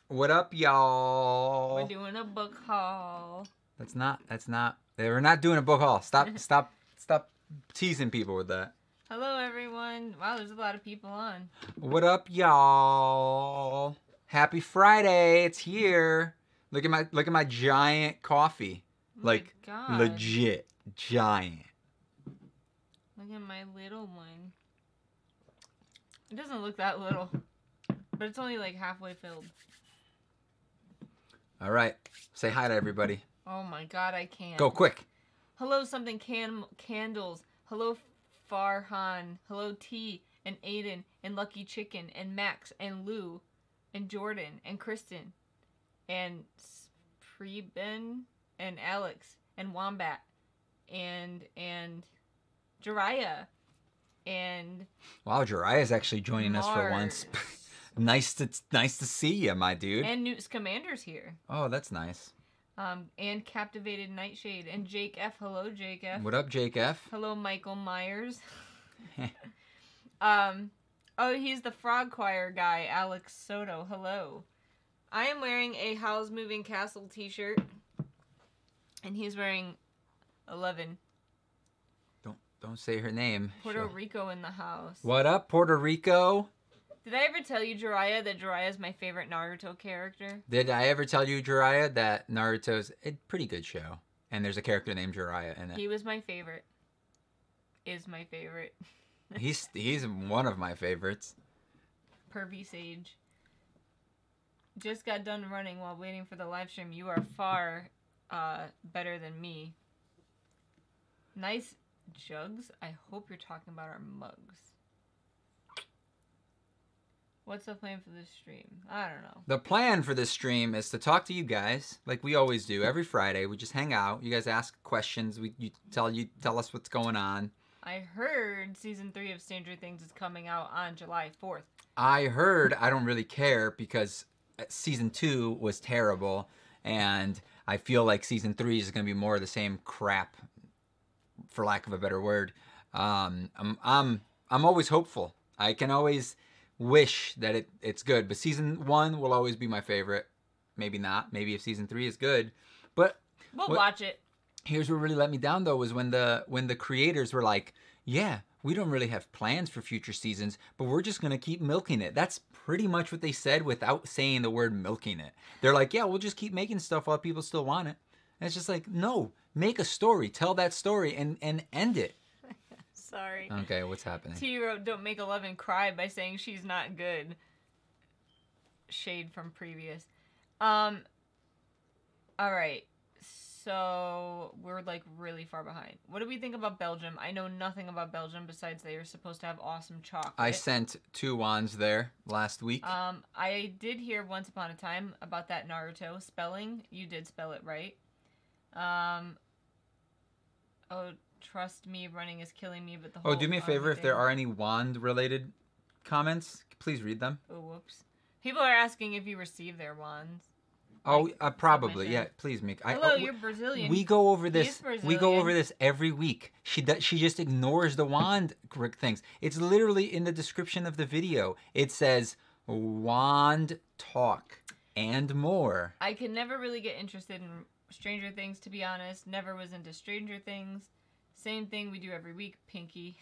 What up, y'all? We're doing a book haul. That's not. We're not doing a book haul. Stop teasing people with that. Hello, everyone. Wow, there's a lot of people on. What up, y'all? Happy Friday! It's here. Look at my giant coffee. Oh like my God. legit giant. Look at my little one. It doesn't look that little, but it's only like halfway filled. All right, say hi to everybody. Oh my God, I can't. Go quick. Hello, something candles. Hello, Farhan. Hello, T and Aiden and Lucky Chicken and Max and Lou and Jordan and Kristen and Preben and Alex and Wombat and Jiraiya and Wow, Jiraiya's actually joining us for once. Mars. nice to see you, my dude. And Newt's Commander's here. Oh, that's nice. And Captivated Nightshade and Jake F. Hello, Jake F. What up, Jake F? Hello, Michael Myers. Oh, he's the Frog Choir guy, Alex Soto. Hello. I am wearing a Howl's Moving Castle t-shirt, and he's wearing 11. Don't say her name. Puerto Rico in the house. What up, Puerto Rico? Did I ever tell you, Jiraiya, that Jiraiya is my favorite Naruto character? Did I ever tell you, Jiraiya, that Naruto's a pretty good show, and there's a character named Jiraiya in it? He was my favorite. Is my favorite. He's one of my favorites. Pervy Sage. Just got done running while waiting for the live stream. You are far better than me. Nice jugs. I hope you're talking about our mugs. What's the plan for this stream? I don't know. The plan for this stream is to talk to you guys like we always do every Friday. We just hang out. You guys ask questions. You tell us what's going on. I heard season 3 of Stranger Things is coming out on July 4th. I heard. I don't really care because season 2 was terrible, and I feel like season 3 is going to be more of the same crap, for lack of a better word. I'm always hopeful. I can always wish that it's good, but season 1 will always be my favorite. Maybe not. Maybe if season 3 is good, but we'll watch it. Here's what really let me down though was when the creators were like, yeah, we don't really have plans for future seasons, but we're just gonna keep milking it. That's pretty much what they said without saying the word milking it. They're like, yeah, we'll just keep making stuff while people still want it. And it's just like, no, make a story, tell that story, and end it. Sorry. Okay, what's happening? T wrote, don't make 11 cry by saying she's not good. Shade from previous. Alright. So, we're like really far behind. What do we think about Belgium? I know nothing about Belgium besides they are supposed to have awesome chocolate. I sent 2 wands there last week. I did hear once upon a time about that Naruto spelling. You did spell it right. Oh, trust me, running is killing me, but the whole... Oh, do me a favor, if there are any wand-related comments, please read them. Oh, whoops. People are asking if you receive their wands. Oh, probably. Yeah, please make. Hello, you're Brazilian. We go over this. Brazilian. We go over this every week. She just ignores the wand things. It's literally in the description of the video. It says wand talk and more. I could never really get interested in Stranger Things, to be honest. Never was into Stranger Things. Same thing we do every week, Pinky.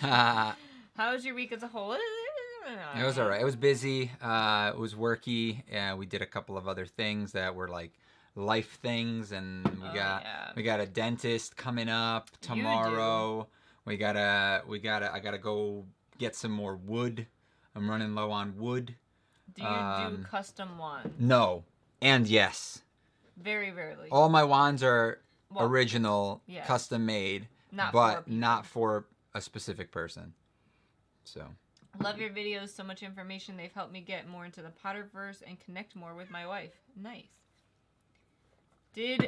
How was your week as a whole? It was all right. It was busy. It was worky. We did a couple of other things that were like life things, and we got a dentist coming up tomorrow. I gotta go get some more wood. I'm running low on wood. Do you do custom wands? No, and yes. Very rarely. All my wands are original, custom made, not for a specific person. So. Love your videos. So much information. They've helped me get more into the Potterverse and connect more with my wife. Nice.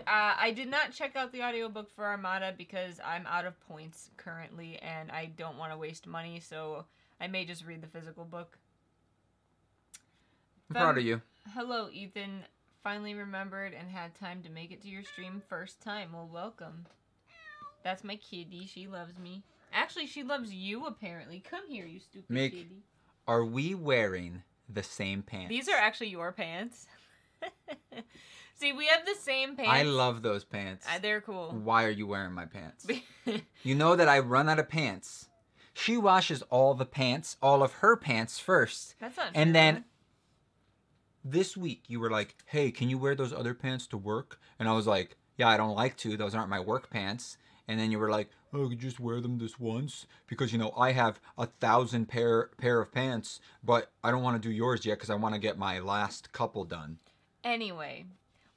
I did not check out the audiobook for Armada because I'm out of points currently and I don't want to waste money, so I may just read the physical book. I'm proud of you. Hello, Ethan. Finally remembered and had time to make it to your stream first time. Well, welcome. That's my kitty. She loves me. Actually, she loves you, apparently. Come here, you stupid kitty. Are we wearing the same pants. These are actually your pants. See, we have the same pants. I love those pants. They're cool. Why are you wearing my pants? You know that I run out of pants. She washes all the pants, all of her pants first. That's not true. And then this week you were like, hey, can you wear those other pants to work? And I was like, yeah, I don't like to. Those aren't my work pants. And then you were like, oh, you just wear them this once? Because, you know, I have 1,000 pair of pants, but I don't want to do yours yet because I want to get my last couple done. Anyway,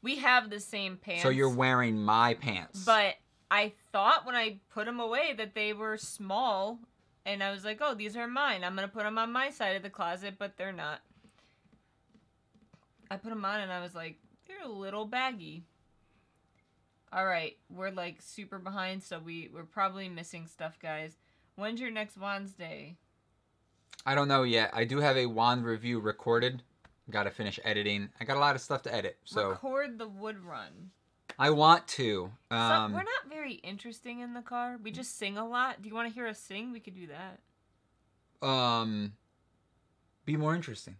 we have the same pants. So you're wearing my pants. But I thought when I put them away that they were small. And I was like, oh, these are mine. I'm going to put them on my side of the closet, but they're not. I put them on and I was like, they're a little baggy. All right, we're like super behind, so we're probably missing stuff, guys. When's your next Wands Day? I don't know yet. I do have a wand review recorded. Got to finish editing. I got a lot of stuff to edit. So record the wood run. I want to. We're not very interesting in the car. We just sing a lot. Do you want to hear us sing? We could do that. Be more interesting.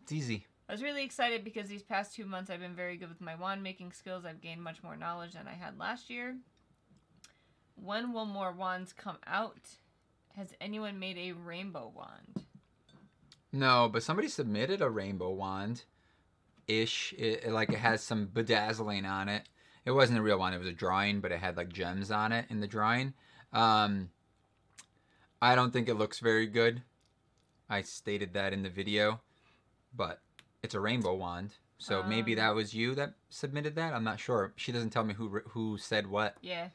It's easy. I was really excited because these past 2 months I've been very good with my wand making skills. I've gained much more knowledge than I had last year. When will more wands come out? Has anyone made a rainbow wand? No, but somebody submitted a rainbow wand-ish. It has some bedazzling on it. It wasn't a real wand. It was a drawing, but it had like gems on it in the drawing. I don't think it looks very good. I stated that in the video, but it's a rainbow wand. So maybe that was you that submitted that. I'm not sure. She doesn't tell me who said what. Yeah.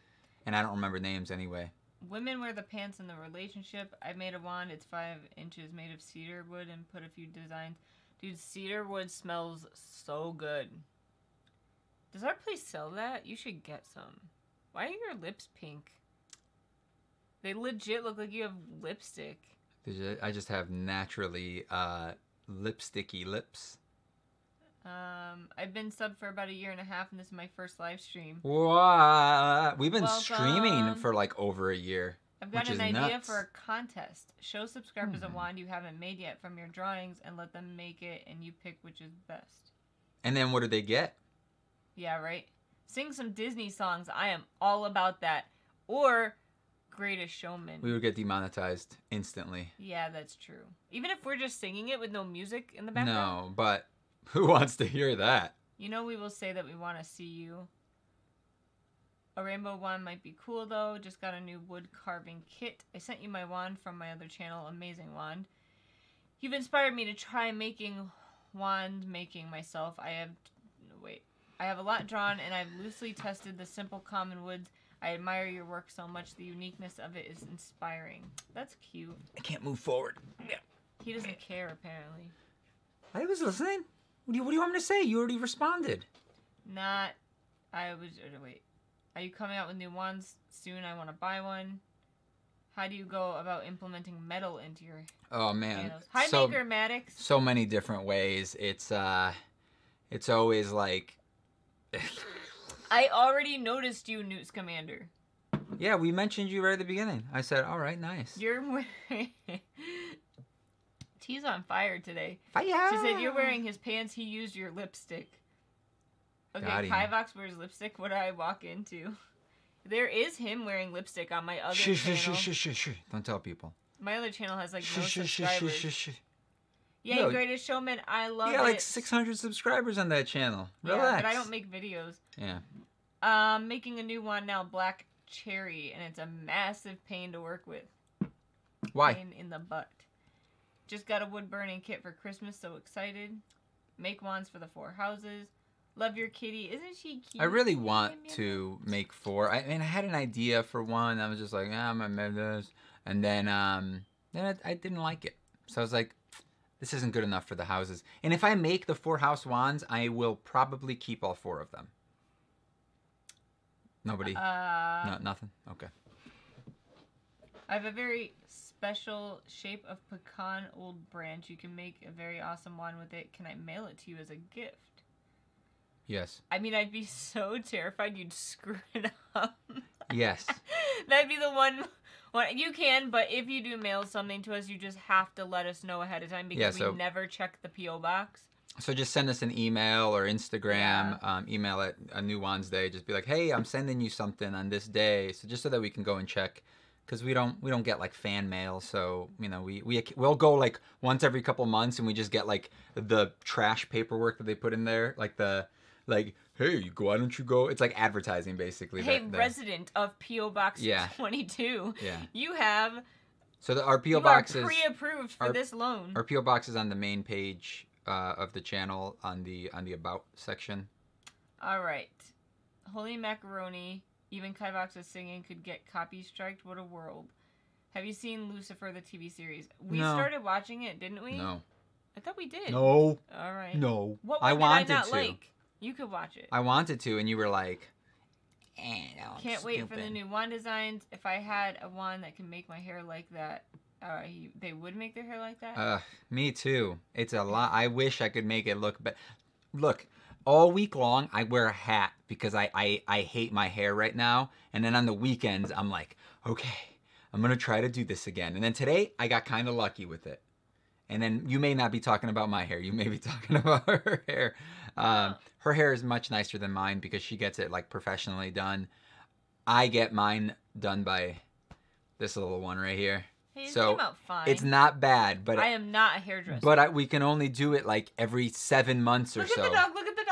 And I don't remember names anyway. Women wear the pants in the relationship. I made a wand. It's 5 inches made of cedar wood and put a few designs. Dude, cedar wood smells so good. Does our place sell that? You should get some. Why are your lips pink? They legit look like you have lipstick. I just have naturally lipsticky lips. I've been subbed for about 1.5 years, and this is my first live stream. What? We've been streaming for like over a year. I've got an idea nuts. for a contest. Show subscribers a wand you haven't made yet from your drawings and let them make it, and you pick which is best. And then what do they get? Yeah, right? Sing some Disney songs. I am all about that. Or Greatest Showman. We would get demonetized instantly. Yeah, that's true. Even if we're just singing it with no music in the background? No, but who wants to hear that? You know we will say that we want to see you. A rainbow wand might be cool, though. Just got a new wood carving kit. I sent you my wand from my other channel, Amazing Wand. You've inspired me to try wand making myself. I have a lot drawn, and I've loosely tested the simple common woods. I admire your work so much. The uniqueness of it is inspiring. That's cute. I can't move forward. Yeah. He doesn't care, apparently. I was listening. What do you want me to say? You already responded. Wait. Are you coming out with new wands soon? I want to buy one. How do you go about implementing metal into your channels? Hi, Maker Maddox. So many different ways. It's always like... I already noticed you, Newt Scamander. Yeah, we mentioned you right at the beginning. I said, all right, nice. You're wearing... T's on fire today. Fire! She said, you're wearing his pants. He used your lipstick. Okay, Kivox wears lipstick. What do I walk into? There is him wearing lipstick on my other channel. Shh. Don't tell people. My other channel has like no subscribers. Yeah, Yo, Greatest Showman. I love it. You got like 600 subscribers on that channel. Relax. Yeah, but I don't make videos. Yeah. Making a new one now, Black Cherry, and it's a massive pain to work with. Why? Pain in the butt. Just got a wood burning kit for Christmas, so excited. Make wands for the 4 houses. Love your kitty. Isn't she cute? I really want to make 4. I had an idea for one. I was just like, I'm going to make this. And then I didn't like it. So I was like, this isn't good enough for the houses. And if I make the 4 house wands, I will probably keep all 4 of them. Nobody? No, nothing? Okay. I have a very special shape of pecan old branch. You can make a very awesome wand with it. Can I mail it to you as a gift? Yes. I mean, I'd be so terrified you'd screw it up. Yes. That'd be the Well, you can, but if you do mail something to us, you just have to let us know ahead of time because we never check the P.O. box. So just send us an email or Instagram, email at a New Wands Day. Just be like, hey, I'm sending you something on this day. So just so that we can go and check. Because we don't get like fan mail, so you know we'll go like once every couple months and we just get like the trash paperwork that they put in there, like hey, why don't you go? It's like advertising basically. Hey, resident of PO Box 22. Yeah. You have. So our PO box is pre-approved for this loan. Our PO box is on the main page of the channel on the about section. All right, Holy Macaroni. Even Kivox's singing could get copy striked. What a world. Have you seen Lucifer, the TV series? We started watching it, didn't we? No. I thought we did. No. All right. No. What one did I not like? You could watch it. I wanted to, and you were like, no, can't wait for the new wand designs. If I had a wand that can make my hair like that, they would make their hair like that? Me too. It's a lot. I wish I could make it look better. Look. All week long, I wear a hat because I hate my hair right now. And then on the weekends, I'm like, okay, I'm going to try to do this again. And then today, I got kind of lucky with it. And then you may not be talking about my hair. You may be talking about her hair. Her hair is much nicer than mine because she gets it like professionally done. I get mine done by this little one right here. Hey, it came out fine. It's not bad, but I am not a hairdresser. But we can only do it like every 7 months or so. Look at the dog. Look at the dog.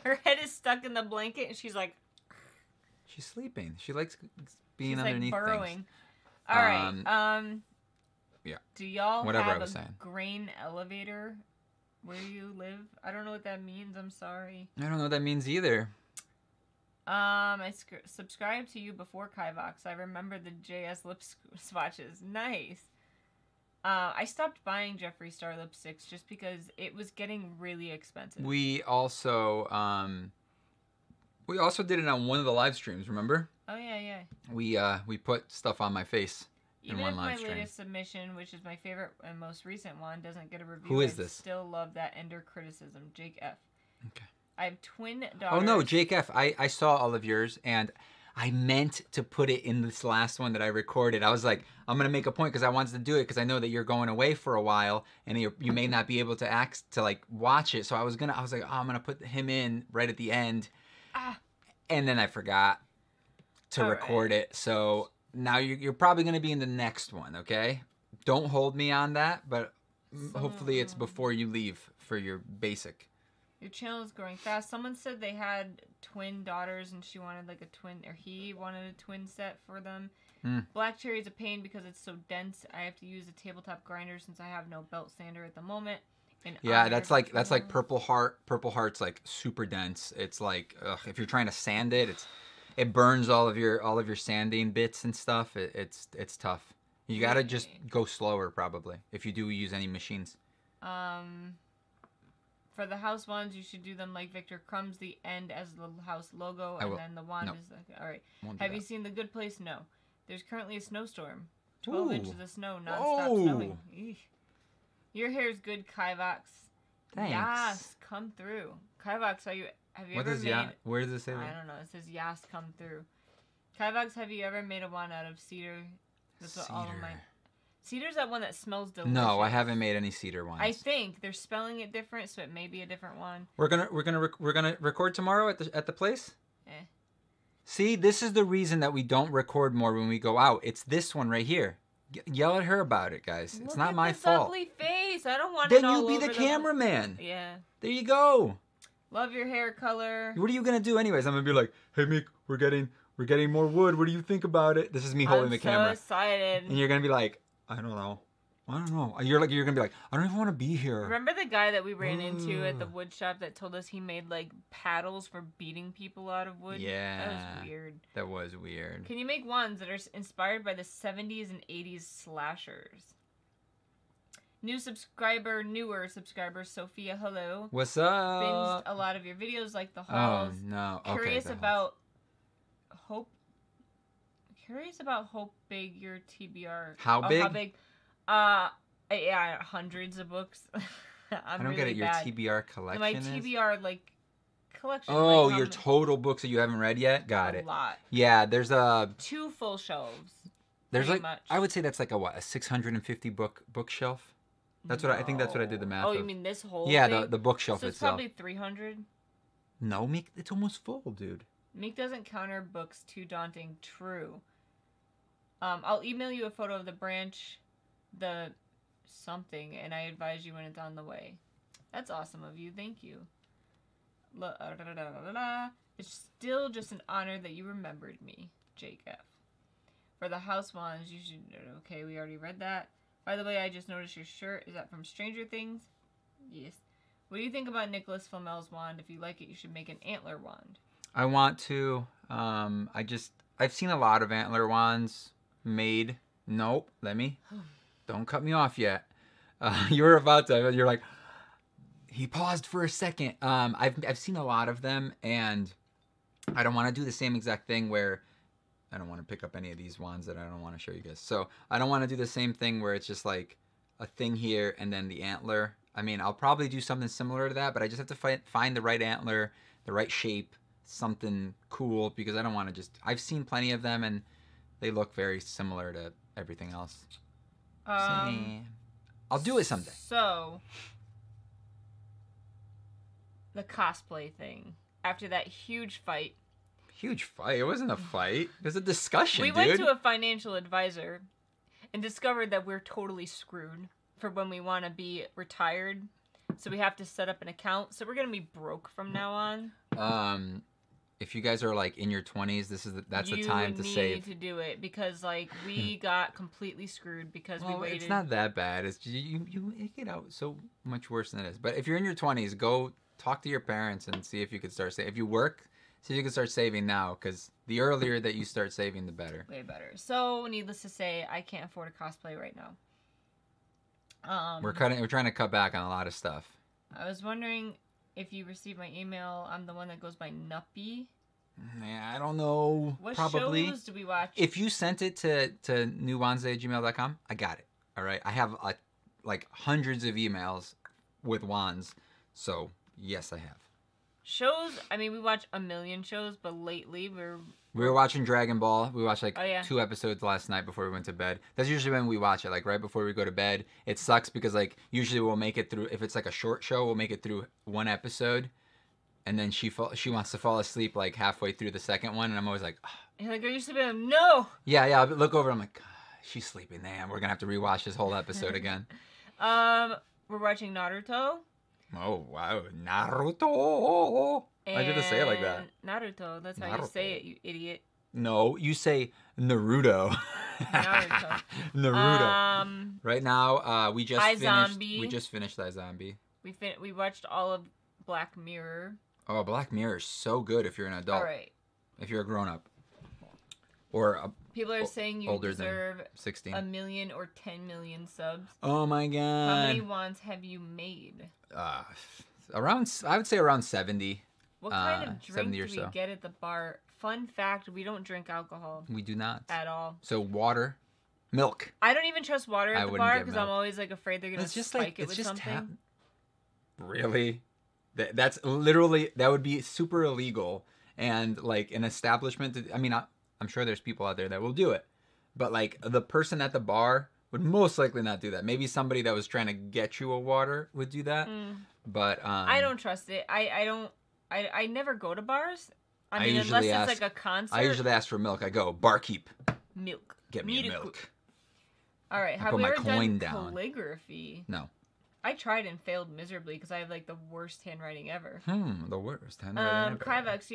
Her head is stuck in the blanket, and she's like. She's sleeping. She likes being underneath like burrowing. Things. All right. Yeah. Do y'all Whatever have a grain elevator where you live? I don't know what that means. I'm sorry. I don't know what that means either. I subscribed to you before Kivox. I remember the JS lip swatches. Nice. I stopped buying Jeffree Star lipsticks just because it was getting really expensive. We also did it on one of the live streams. Remember? Oh yeah. We put stuff on my face in one live stream. Even if my latest submission, which is my favorite and most recent one, doesn't get a review, Who is this? Still love that Ender criticism. Jake F. Okay. I have twin daughters. Oh no, Jake F. I saw all of yours, and I meant to put it in this last one that I recorded. I was like, I'm gonna make a point because I wanted to do it because I know that you're going away for a while, and you may not be able to like watch it. So I was like, oh, I'm gonna put him in right at the end, and then I forgot to record it. So now you're probably gonna be in the next one. Okay, don't hold me on that, but hopefully it's before you leave for your basic. Your channel is growing fast. Someone said they had twin daughters and she wanted like a twin, or he wanted a twin set for them. Black cherry is a pain because it's so dense. I have to use a tabletop grinder since I have no belt sander at the moment. And yeah, that's like purple heart. Purple heart's like super dense. It's like if you're trying to sand it, it burns all of your sanding bits and stuff. It's tough. You gotta just go slower probably if you do use any machines. For the house wands, you should do them like Victor Crumbs, the end as the house logo, and then the wand is like, all right. Have you seen The Good Place? No. There's currently a snowstorm. 12 inches of snow, non-stop snowing. Eesh. Your hair is good, Kivox. Thanks. Yas, come through. Kivox, have you ever made... Where does it say that? I don't know. It says Yas, come through. Kivox, have you ever made a wand out of cedar? That's what all of mine... Cedar's that one that smells delicious. No, I haven't made any cedar ones. I think they're spelling it different, so it may be a different one. We're gonna record tomorrow at the place. See, this is the reason that we don't record more when we go out. It's this one right here. Yell at her about it, guys. It's not my fault. Ugly face. I don't want then it all you be over the cameraman. Yeah. There you go. Love your hair color. What are you gonna do anyways? I'm gonna be like, hey Meek, we're getting more wood. What do you think about it? This is me holding the camera. I'm so excited. And you're gonna be like, I don't know. You're gonna be like, I don't even want to be here. Remember the guy that we ran into at the wood shop that told us he made like paddles for beating people out of wood? Yeah. That was weird. That was weird. Can you make wands that are inspired by the 70s and 80s slashers? Newer subscriber, Sophia, hello. What's up? Binged a lot of your videos like the hauls. Oh, no. Okay, Curious about how big your TBR... How big? How big? Yeah, hundreds of books. I don't get it. Your TBR collection My TBR, like, collection. Oh, like, your total books that you haven't read yet? Got a it. lot. Yeah, there's a 2 full shelves. there's pretty like much. I would say that's like a 650 bookshelf. That's what I think that's what I did the math. Oh, you of. mean this whole Yeah, thing? the bookshelf So it's itself. probably 300. No, Meek, it's almost full, dude. Meek doesn't counter books too daunting. True. I'll email you a photo of the branch, the something, and I advise you when it's on the way. That's awesome of you. Thank you. It's still just an honor that you remembered me, Jake F. For the house wands, you should... Okay, we already read that. By the way, I just noticed your shirt. Is that from Stranger Things? Yes. What do you think about Nicholas Flamel's wand? If you like it, you should make an antler wand. I want to. I've seen a lot of antler wands made. Nope, don't cut me off yet. You were about to. You're like, he paused for a second. I've seen a lot of them, and I don't want to do the same exact thing where I don't want to pick up any of these wands that I don't want to show you guys. So I don't want to do the same thing where it's just like a thing here and then the antler. I mean, I'll probably do something similar to that, but I just have to find the right antler, the right shape, something cool, because I don't want to just... I've seen plenty of them, and they look very similar to everything else. I'll do it someday. So, the cosplay thing. After that huge fight. Huge fight? It wasn't a fight. It was a discussion, We went to a financial advisor and discovered that we're totally screwed for when we want to be retired. So we have to set up an account. So we're going to be broke from now on. If you guys are like in your 20s, that's the time to save. You need to do it because like we got completely screwed because we waited. It's not that bad. It's you get out so much worse than it is. But if you're in your 20s, go talk to your parents and see if you could start saving. If you work, see if you can start saving now, because the earlier that you start saving, the better. Way better. So needless to say, I can't afford a cosplay right now. We're trying to cut back on a lot of stuff. I was wondering if you received my email. I'm the one that goes by Nuppy. Yeah, I don't know. What Probably. shows do we watch? If you sent it to newwandsday@gmail.com, I got it. All right. I have like hundreds of emails with wands, so yes, I have. Shows. I mean, we watch a million shows, but lately we were watching Dragon Ball. We watched 2 episodes last night before we went to bed. That's usually when we watch it, like right before we go to bed. It sucks because like usually we'll make it through. If it's like a short show, we'll make it through one episode, and then she wants to fall asleep like halfway through the second one, and I'm always like, you're like, are you sleeping? No. Yeah. I look over. I'm like, God, she's sleeping. Damn, we're gonna have to rewatch this whole episode again. We're watching Naruto. Oh wow, Naruto! Why'd you have to say it like that? Naruto. That's how you say it, you idiot. No, you say Naruto. Naruto. Naruto. Right now, we just finished. iZombie. We just finished iZombie. We watched all of Black Mirror. Oh, Black Mirror is so good if you're an adult. All right. If you're a grown up. Or people are saying you older deserve than 16. 1 million or 10 million subs. Oh my god. How many wands have you made? I would say around 70. What kind of drink do we so. get at the bar? Fun fact, we don't drink alcohol. We do not. At all. So water, milk. I don't even trust water at the bar because I'm always like afraid they're going to spike it with something. Really? That's literally, that would be super illegal. And like an establishment, I mean, I'm sure there's people out there that will do it. But like the person at the bar would most likely not do that. Maybe somebody that was trying to get you a water would do that. But I don't trust it. I never go to bars. I mean, unless it's like a concert. I usually ask for milk. I go, barkeep. Milk. Get me a milk. All right. Have we ever done calligraphy? No. I tried and failed miserably because I have like the worst handwriting ever. The worst handwriting ever. Kivox,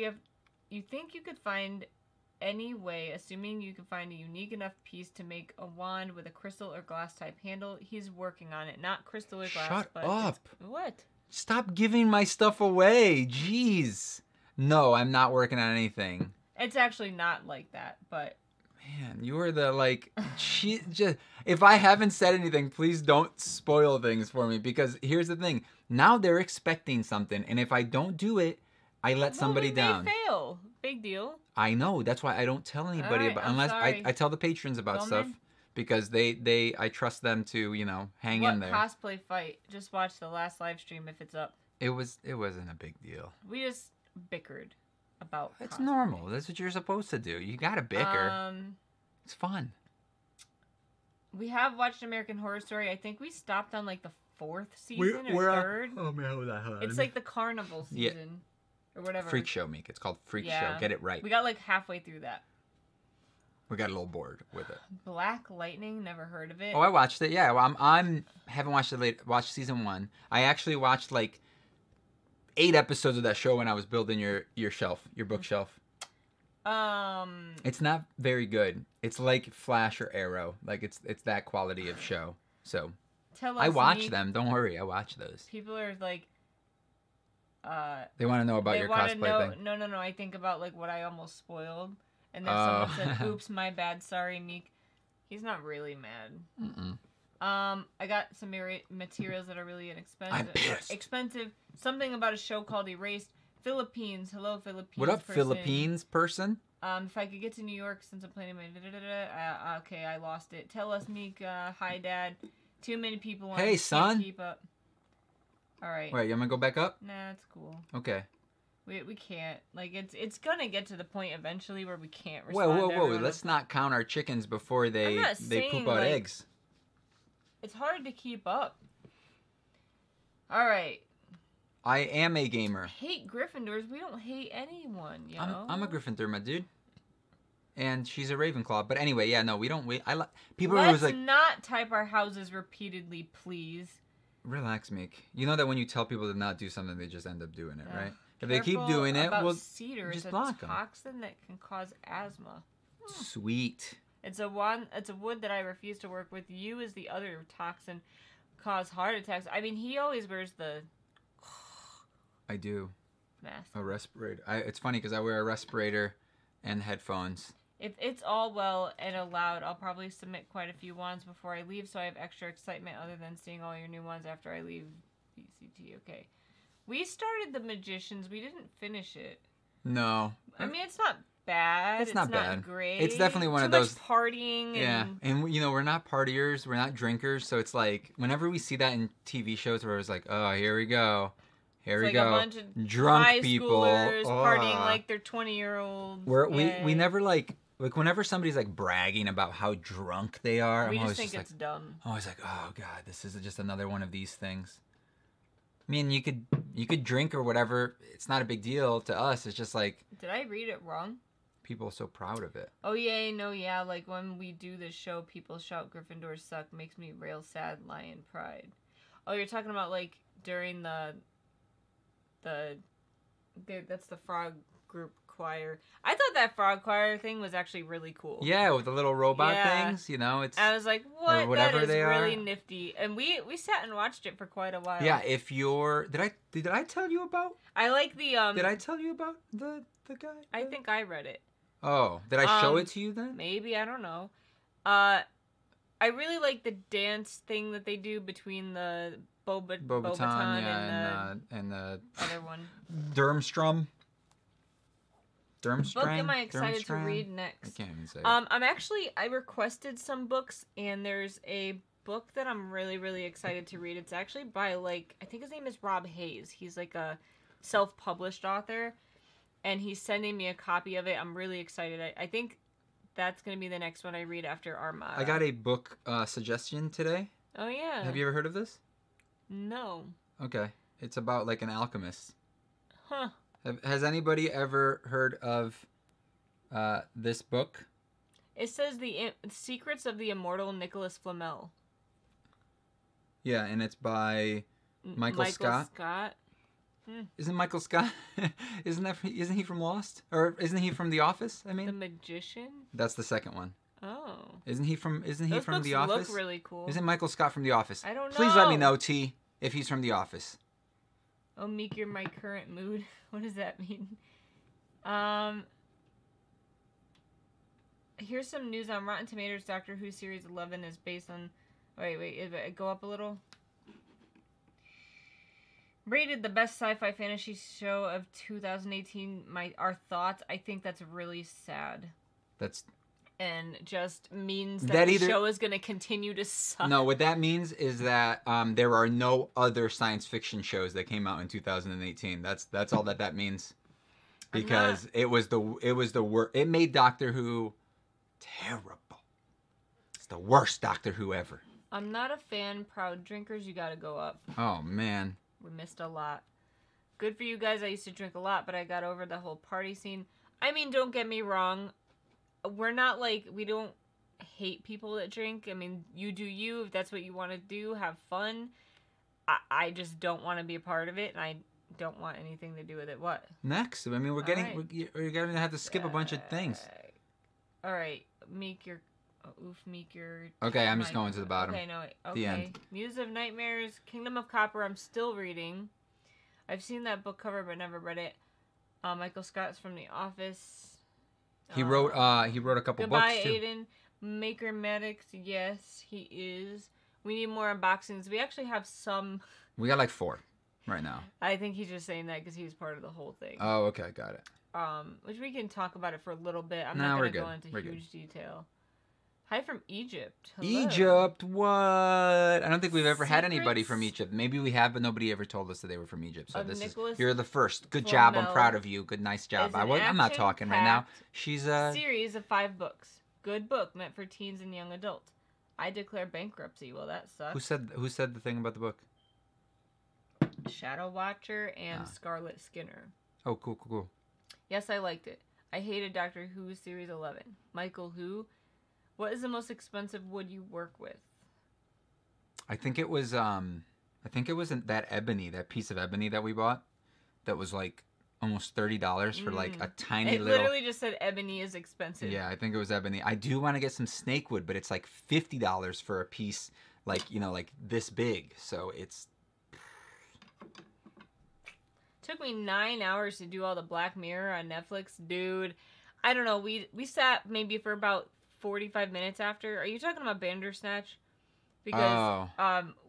you think you could find any way, assuming you could find a unique enough piece to make a wand with a crystal or glass type handle? He's working on it. Not crystal or glass. Shut up. What? Stop giving my stuff away. Jeez. No, I'm not working on anything. It's actually not like that, but... Man, you are the, like... if I haven't said anything, please don't spoil things for me. Because here's the thing. Now they're expecting something. And if I don't do it, I let somebody down. They fail. Big deal. I know. That's why I don't tell anybody about... Unless I tell the patrons about stuff. Because I trust them to, hang in there. What cosplay fight? Just watch the last live stream if it's up. It wasn't a big deal. bickered about. It's cosplay. normal. That's what you're supposed to do. You gotta bicker. It's fun. We have watched American Horror Story. I think we stopped on like the 4th season or 3rd. Oh man, hold on. It's like the carnival season or whatever. Freak Show, Meek. It's called Freak Show. Get it right. We got like halfway through that. We got a little bored with it. Black Lightning, never heard of it. Oh, I watched it. Yeah, well, I'm haven't watched it. Watched season 1. I actually watched like 8 episodes of that show when I was building your bookshelf. It's not very good. It's like Flash or Arrow. Like it's that quality of show. So Tell us, I watch them. Don't worry, I watch those. People are like, they want to know about your cosplay thing. No. I think about like what I almost spoiled, and then someone said, "Oops, my bad. Sorry, Meek." He's not really mad. Mm-mm. I got some materials that are really inexpensive. I'm pissed. Expensive. Something about a show called Erased. Philippines. Hello, Philippines. What up, person. Philippines person? If I could get to New York since I'm planning my okay, I lost it. Tell us, Meek. Hi, Dad. Too many people on. Hey, son. Keep up. All right. Wait, you want me to go back up? Nah, it's cool. Okay. We can't. Like it's gonna get to the point eventually where we can't respond. Whoa! Let's not count our chickens before they poop out eggs. It's hard to keep up. All right. I am a gamer. Hate Gryffindors. We don't hate anyone, you know? I'm a Gryffindor, my dude. And she's a Ravenclaw. But anyway, yeah, no, we don't. People are Let's always like, not type our houses repeatedly, please. relax, Meek. You know that when you tell people to not do something, they just end up doing it, right? If they Careful keep doing it, well, cedar. just It's block a them. toxin that can cause asthma. Sweet. It's a wood that I refuse to work with. You is the other toxin cause heart attacks. I mean, he always wears the I do. mask. A respirator. It's funny because I wear a respirator and headphones. If it's all well and allowed, I'll probably submit quite a few wands before I leave, so I have extra excitement other than seeing all your new ones after I leave BCT. Okay. We started The Magicians. We didn't finish it. No. I mean, it's not bad. It's not bad. Great. It's definitely one Too of those much partying. Yeah, and you know we're not partiers, we're not drinkers, so it's like whenever we see that in TV shows where it's like, oh, here we go, It's like a bunch of drunk high people schoolers partying like they're 20-year-olds. We never like whenever somebody's like bragging about how drunk they are, We I'm just always think it's like, dumb. I'm always like, oh god, this is just another one of these things. I mean, you could drink or whatever. It's not a big deal to us. It's just like, Did I read it wrong? people are so proud of it. Oh, yeah, no, yeah. Like, when we do this show, people shout Gryffindors suck. Makes me real sad, lion pride. Oh, you're talking about, like, during that's the frog group choir. I thought that frog choir thing was actually really cool. Yeah, with the little robot Yeah. things, you know, it's... I was like, what? whatever That is they really are. nifty. And we sat and watched it for quite a while. Yeah, if you're... Did I tell you about... I like the, Did I tell you about the guy? I think I read it. Oh, did I show it to you then? Maybe, I don't know. I really like the dance thing that they do between the Bobaton yeah, and the other one. Durmstrang. What book am I excited to read next? I can't even say it. I requested some books, and there's a book that I'm really, really excited to read. It's actually by, like, I think his name is Rob Hayes. He's like a self-published author, and he's sending me a copy of it. I'm really excited. I think that's going to be the next one I read after Armada. I got a book suggestion today. Oh, yeah. Have you ever heard of this? No. Okay. It's about, like, an alchemist. Huh. Has anybody ever heard of this book? It says The Secrets of the Immortal Nicholas Flamel. Yeah, and it's by Michael Scott. Isn't Michael Scott? Isn't he from Lost? Or isn't he from The Office? I mean, The Magician. that's the second one. Oh. Isn't he from Those The books Office? look really cool. Isn't Michael Scott from The Office? I don't know. Please let me know, T, if he's from The Office. Oh, Meek, you're my current mood. What does that mean? Here's some news on Rotten Tomatoes. Doctor Who Series 11 is based on... Wait, go up a little. Rated the best sci-fi fantasy show of 2018. Our thoughts. I think that's really sad. And just means that the show is going to continue to suck. No, what that means is that there are no other science fiction shows that came out in 2018. That's all that means. because it was the worst. It made Doctor Who terrible. It's the worst Doctor Who ever. I'm not a fan. Proud drinkers, you gotta go up. Oh man, we missed a lot. Good for you guys. I used to drink a lot, but I got over the whole party scene. I mean, don't get me wrong. We're not like, we don't hate people that drink. I mean, you do you. If that's what you want to do, have fun. I just don't want to be a part of it, and I don't want anything to do with it. What? Next. I mean, we're going to have to skip a bunch of things. All right. Meek your... Meek your... Okay, I'm just going to the bottom. Okay, no, wait. Okay. The end. Muse of Nightmares, Kingdom of Copper, I'm still reading. I've seen that book cover, but never read it. Michael Scott's from The Office. He wrote a couple books, too. Goodbye, Aiden. Maker Maddox, yes, he is. We need more unboxings. We actually have some... We got like 4 right now. I think he's just saying that because he was part of the whole thing. Oh, okay, got it. Which we can talk about it for a little bit. I'm not going to go into huge detail. Hi from Egypt. Hello. Egypt, what? I don't think we've ever had anybody from Egypt. Maybe we have, but nobody ever told us that they were from Egypt. So you're the first. Good job. I'm proud of you. Good, nice job. I'm not talking right now. She's a series of 5 books. Good book meant for teens and young adults. I declare bankruptcy. Well, that sucks. Who said the thing about the book? Shadow Watcher and Scarlet Skinner. Oh, cool. Yes, I liked it. I hated Doctor Who Series 11. Michael Who. What is the most expensive wood you work with? I think it was that ebony, that piece of ebony that we bought. That was like almost $30 for like a tiny little... It literally just said ebony is expensive. Yeah, I think it was ebony. I do want to get some snake wood, but it's like $50 for a piece, like, like this big. So it's... Took me 9 hours to do all the Black Mirror on Netflix. Dude, I don't know. We sat maybe for about 45 minutes after. Are you talking about Bandersnatch? Because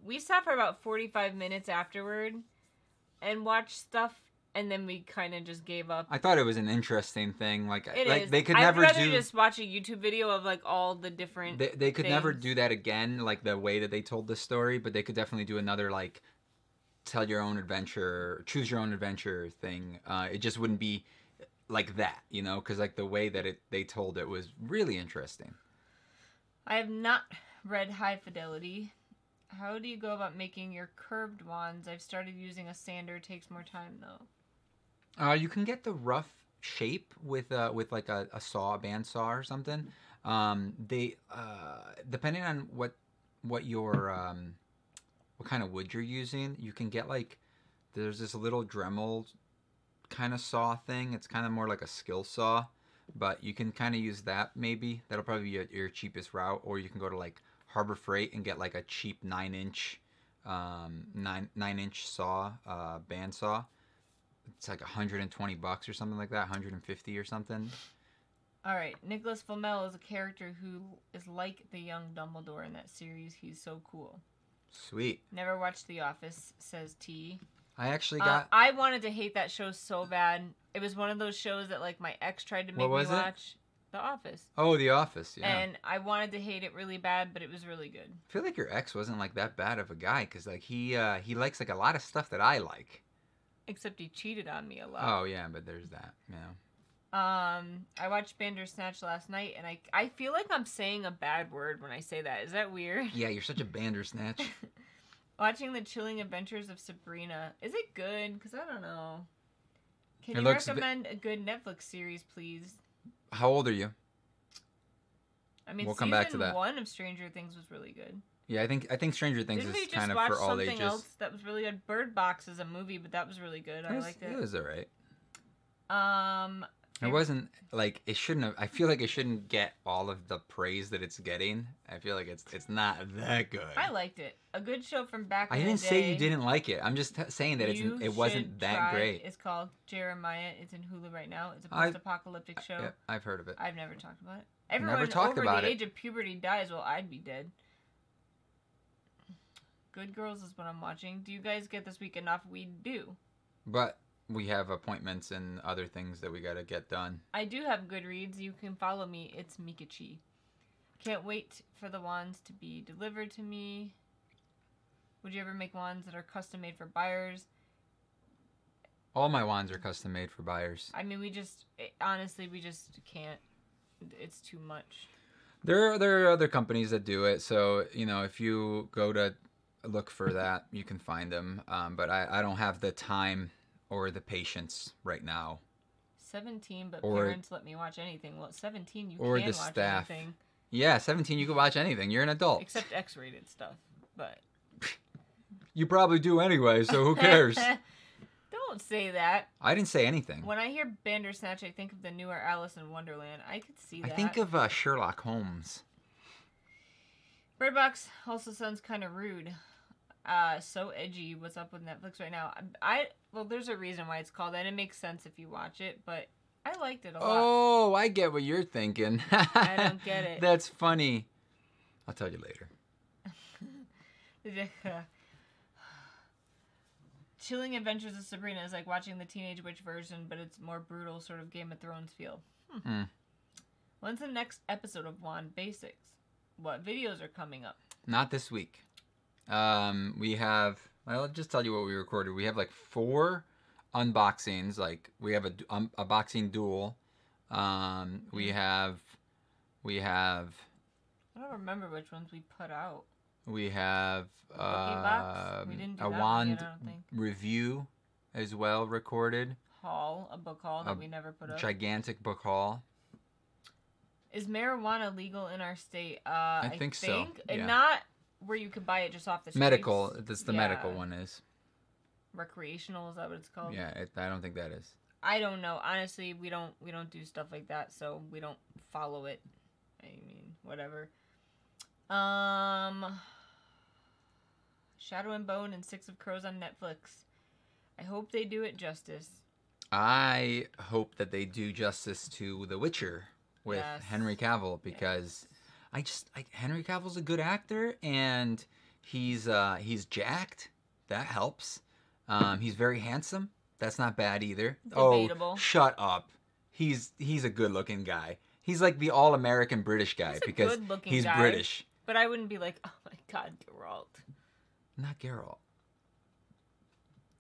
we sat for about 45 minutes afterward and watched stuff, and then we kind of just gave up. I thought it was an interesting thing. They could I'd never rather just watch a YouTube video of like all the different They could things. never do that again, like the way that they told the story, but they could definitely do another like tell your own adventure, choose your own adventure thing. It just wouldn't be like that, because like the way that they told it was really interesting. I have not read High Fidelity. How do you go about making your curved wands? I've started using a sander. It takes more time though. You can get the rough shape with like a saw, a bandsaw or something. They depending on what your what kind of wood you're using, you can get like there's this little Dremel kind of saw thing. It's kind of more like a skill saw, but you can kind of use that maybe. That'll probably be your cheapest route, or you can go to like Harbor Freight and get like a cheap 9-inch saw, bandsaw. It's like $120 or something like that, 150 or something. All right, Nicholas Flamel is a character who is like the young Dumbledore in that series. He's so cool. Sweet. Never watched The Office, says T. I actually got... I wanted to hate that show so bad. It was one of those shows that like my ex tried to make me watch. The Office. Oh, The Office, yeah. And I wanted to hate it really bad, but it was really good. I feel like your ex wasn't like that bad of a guy, because like he likes like a lot of stuff that I like. Except he cheated on me a lot. Oh yeah, but there's that, I watched Bandersnatch last night, and I feel like I'm saying a bad word when I say that. Is that weird? Yeah, you're such a Bandersnatch. Watching The Chilling Adventures of Sabrina. Is it good? Because I don't know. Can you recommend a good Netflix series, please? How old are you? I mean, we'll come back to that. Season 1 of Stranger Things was really good. Yeah, I think Stranger Things is kind of for all ages. Something else that was really good. Bird Box is a movie, but that was really good. I liked it. It was alright. It wasn't like it shouldn't have. I feel like it shouldn't get all of the praise that it's getting. I feel like it's not that good. I liked it. A good show from back in the day. I didn't say you didn't like it. I'm just saying that it wasn't that great. It's called Jeremiah. It's in Hulu right now. It's a post-apocalyptic show. Yeah, I've heard of it. I've never talked about it. Everyone over the age of puberty dies. Well, I'd be dead. Good Girls is what I'm watching. Do you guys get this week enough? We do. But we have appointments and other things that we got to get done. I do have Goodreads. You can follow me. It's Meekachii. Can't wait for the wands to be delivered to me. Would you ever make wands that are custom made for buyers? All my wands are custom made for buyers. I mean, honestly, we just can't. It's too much. There are other companies that do it, so if you go to look for that, you can find them. But I don't have the time or the patience right now. 17, but parents let me watch anything. Well, at 17, you or can the watch staff. anything. Yeah, 17, you can watch anything. You're an adult. Except X-rated stuff, but... You probably do anyway, so who cares? Don't say that. I didn't say anything. When I hear Bandersnatch, I think of the newer Alice in Wonderland. I could see that. I think of Sherlock Holmes. Bird Box also sounds kind of rude. So edgy. What's up with Netflix right now? Well, there's a reason why it's called that. It makes sense if you watch it, but I liked it a lot. Oh, I get what you're thinking. I don't get it. That's funny. I'll tell you later. Chilling Adventures of Sabrina is like watching the Teenage Witch version, but it's more brutal, sort of Game of Thrones feel. When's the next episode of Wand Basics? What videos are coming up? Not this week. We have... I'll just tell you what we recorded. We have like 4 unboxings. Like we have a boxing duel. We have. I don't remember which ones we put out. We have We didn't do a that wand one yet, I don't think. review as well recorded. A book haul that we never put up. Gigantic book haul. Is marijuana legal in our state? I think so. And yeah. not where you could buy it just off the streets. Medical. That's the medical one is. Recreational, is that what it's called? Yeah, I don't think that is. I don't know. Honestly, we don't do stuff like that, so we don't follow it. I mean, whatever. Shadow and Bone and Six of Crows on Netflix. I hope they do it justice. I hope that they do justice to The Witcher with Henry Cavill because Henry Cavill's a good actor and he's jacked. That helps. He's very handsome. That's not bad either. Debatable. Oh, shut up. He's a good-looking guy. He's like the all-American British guy because he's guy, British. But I wouldn't be like, oh my God, Geralt. Not Geralt.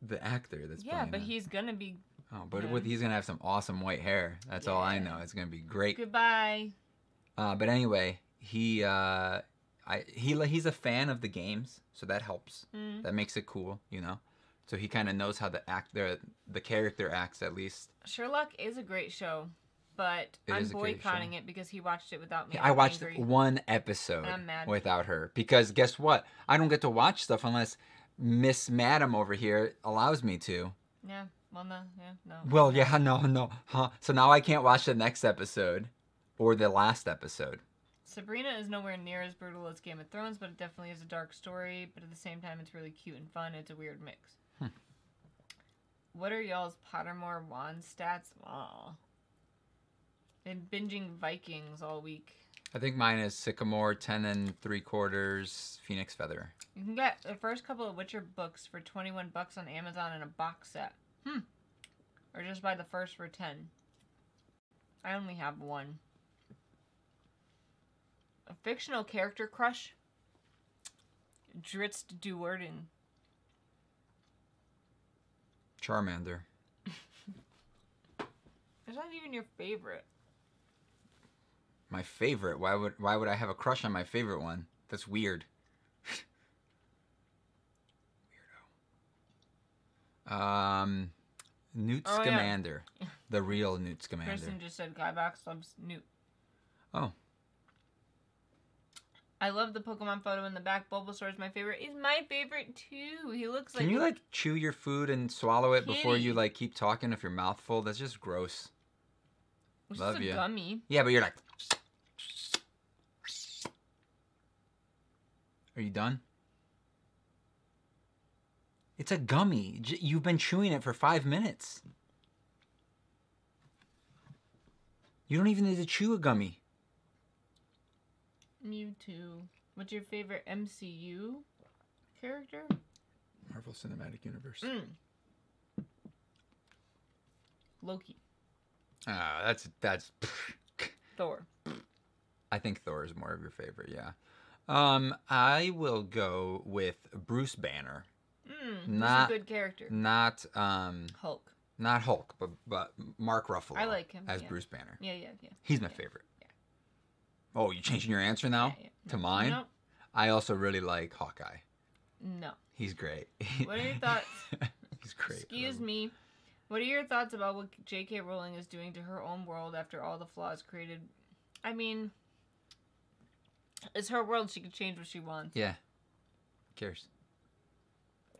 The actor that's playing but him. He's gonna be. Oh, but he's gonna have some awesome white hair. That's all I know. It's gonna be great. Goodbye. But anyway, he's a fan of the games, so that helps. That makes it cool, So he kind of knows how the character acts at least. Sherlock is a great show, but I'm boycotting it because he watched it without me. I watched one episode without her because guess what? I don't get to watch stuff unless Miss Madam over here allows me to. Yeah. Well, no. Yeah. No. Well, yeah. No. Huh. So now I can't watch the next episode or the last episode. Sabrina is nowhere near as brutal as Game of Thrones, but it definitely is a dark story. But at the same time, it's really cute and fun. It's a weird mix. What are y'all's Pottermore wand stats? Aw. Been binging Vikings all week. I think mine is Sycamore, 10 3/4, Phoenix Feather. You can get the first couple of Witcher books for $21 on Amazon in a box set. Or just buy the first for 10. I only have one. A fictional character crush? Dritz Duerden. Charmander. It's not even your favorite. My favorite? Why would I have a crush on my favorite one? That's weird. Weirdo. Newt Scamander. Yeah. The real Newt Scamander. Kristen just said Kivox loves Newt. Oh. I love the Pokemon photo in the back. Bulbasaur is my favorite. He's my favorite too. He looks like. Can you chew your food and swallow it before you keep talking if your mouth full? That's just gross. It's love just a gummy. Yeah, but you're like. Are you done? It's a gummy. You've been chewing it for 5 minutes. You don't even need to chew a gummy. Mewtwo. What's your favorite MCU character? Marvel Cinematic Universe. Loki. That's Thor. I think Thor is more of your favorite, yeah. I will go with Bruce Banner. He's a good character. Not Hulk. Not Hulk, but Mark Ruffalo. I like him as yeah. Bruce Banner. Yeah. He's my favorite. Yeah. Oh, you changing your answer now to mine? No. I also really like Hawkeye. No. He's great. What are your thoughts? He's great. Excuse me. What are your thoughts about what J.K. Rowling is doing to her own world after all the flaws created? I mean, it's her world. She can change what she wants. Yeah. Who cares?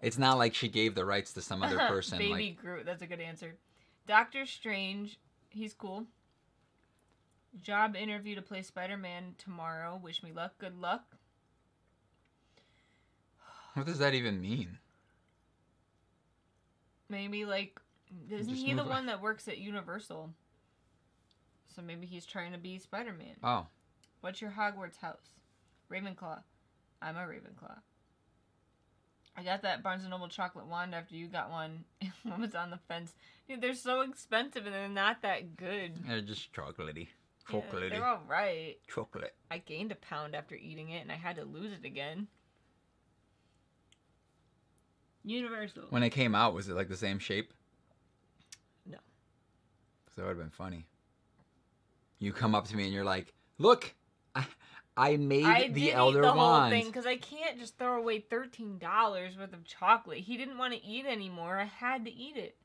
It's not like she gave the rights to some other person. Baby Groot. That's a good answer. Doctor Strange. He's cool. Job interview to play Spider-Man tomorrow. Wish me luck. Good luck. What does that even mean? Maybe like, isn't he the one that works at Universal? So maybe he's trying to be Spider-Man. Oh. What's your Hogwarts house? Ravenclaw. I'm a Ravenclaw. I got that Barnes & Noble chocolate wand after you got one. One was on the fence. Dude, they're so expensive and they're not that good. They're just chocolatey. Yeah, they're alright. Chocolate. I gained a pound after eating it and I had to lose it again. Universal. When it came out, was it like the same shape? No. Because that would have been funny. You come up to me and you're like, look, I made the Elder Wand. Whole thing because I can't just throw away $13 worth of chocolate. He didn't want to eat anymore. I had to eat it.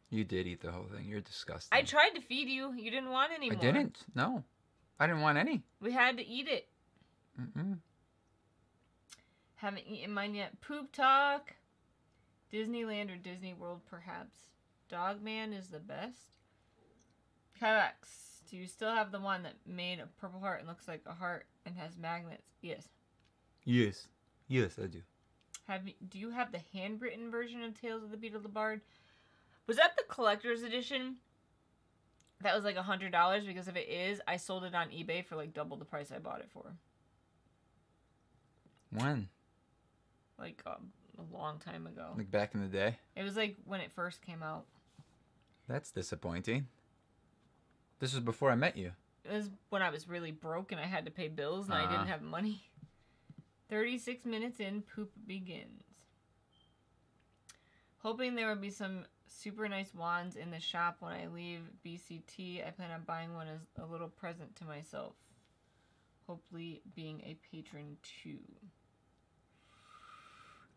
You did eat the whole thing. You're disgusting. I tried to feed you. You didn't want any more. I didn't. No. I didn't want any. We had to eat it. Mm-mm. Haven't eaten mine yet. Poop talk. Disneyland or Disney World, perhaps. Dogman is the best. Kivox, do you still have the one that made a purple heart and looks like a heart and has magnets? Yes. Yes. Yes, I do. Do you have the handwritten version of Tales of the Beetle the Bard? Was that the collector's edition? That was like $100 because if it is, I sold it on eBay for like double the price I bought it for. When? Like a long time ago. Like back in the day? It was like when it first came out. That's disappointing. This was before I met you. It was when I was really broke and I had to pay bills and I didn't have money. 36 minutes in, poop begins. Hoping there will be some super nice wands in the shop when I leave BCT. I plan on buying one as a little present to myself. Hopefully being a patron too.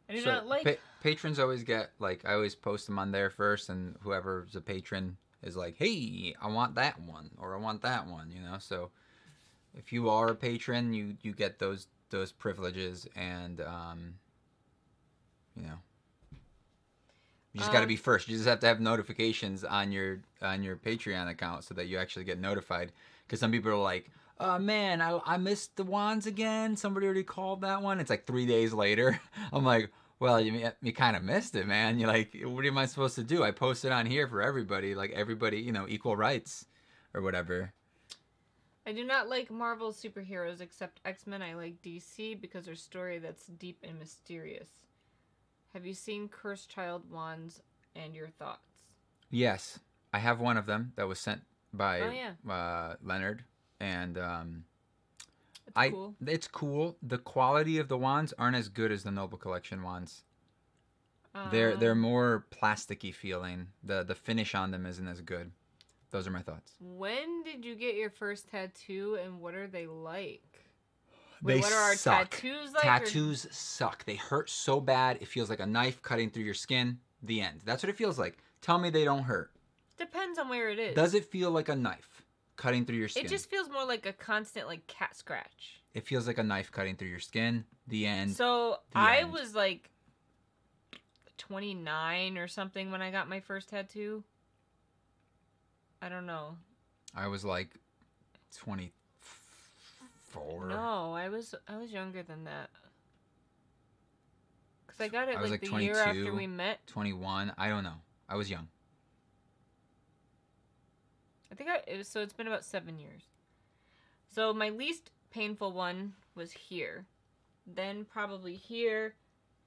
I do not like... patrons always get, like, I always post them on there first, and whoever's a patron is like, hey, I want that one, or I want that one, you know? So if you are a patron, you get those privileges, and, you know, you just got to be first. You just have to have notifications on your Patreon account so that you actually get notified. Because some people are like, oh man, I missed the wands again. Somebody already called that one. It's like 3 days later. I'm like, well, you kind of missed it, man. You're like, what am I supposed to do? I posted on here for everybody, like everybody, you know, equal rights or whatever. I do not like Marvel superheroes except X-Men. I like DC because their story that's deep and mysterious. Have you seen Cursed Child wands and your thoughts? Yes. I have one of them that was sent by Leonard. And cool. It's cool. The quality of the wands aren't as good as the Noble Collection wands. They're more plasticky feeling. The finish on them isn't as good. Those are my thoughts. When did you get your first tattoo and what are they like? What are our suck. tattoos like? Tattoos suck. They hurt so bad. It feels like a knife cutting through your skin. The end. That's what it feels like. Tell me they don't hurt. Depends on where it is. Does it feel like a knife cutting through your skin? It just feels more like a constant like cat scratch. It feels like a knife cutting through your skin. The end. So I was like 29 or something when I got my first tattoo. I don't know. I was like 24. No, I was younger than that. Cause I got it like the 22, year after we met. 21. I don't know. I was young. I think so it's been about 7 years. So my least painful one was here. Then probably here.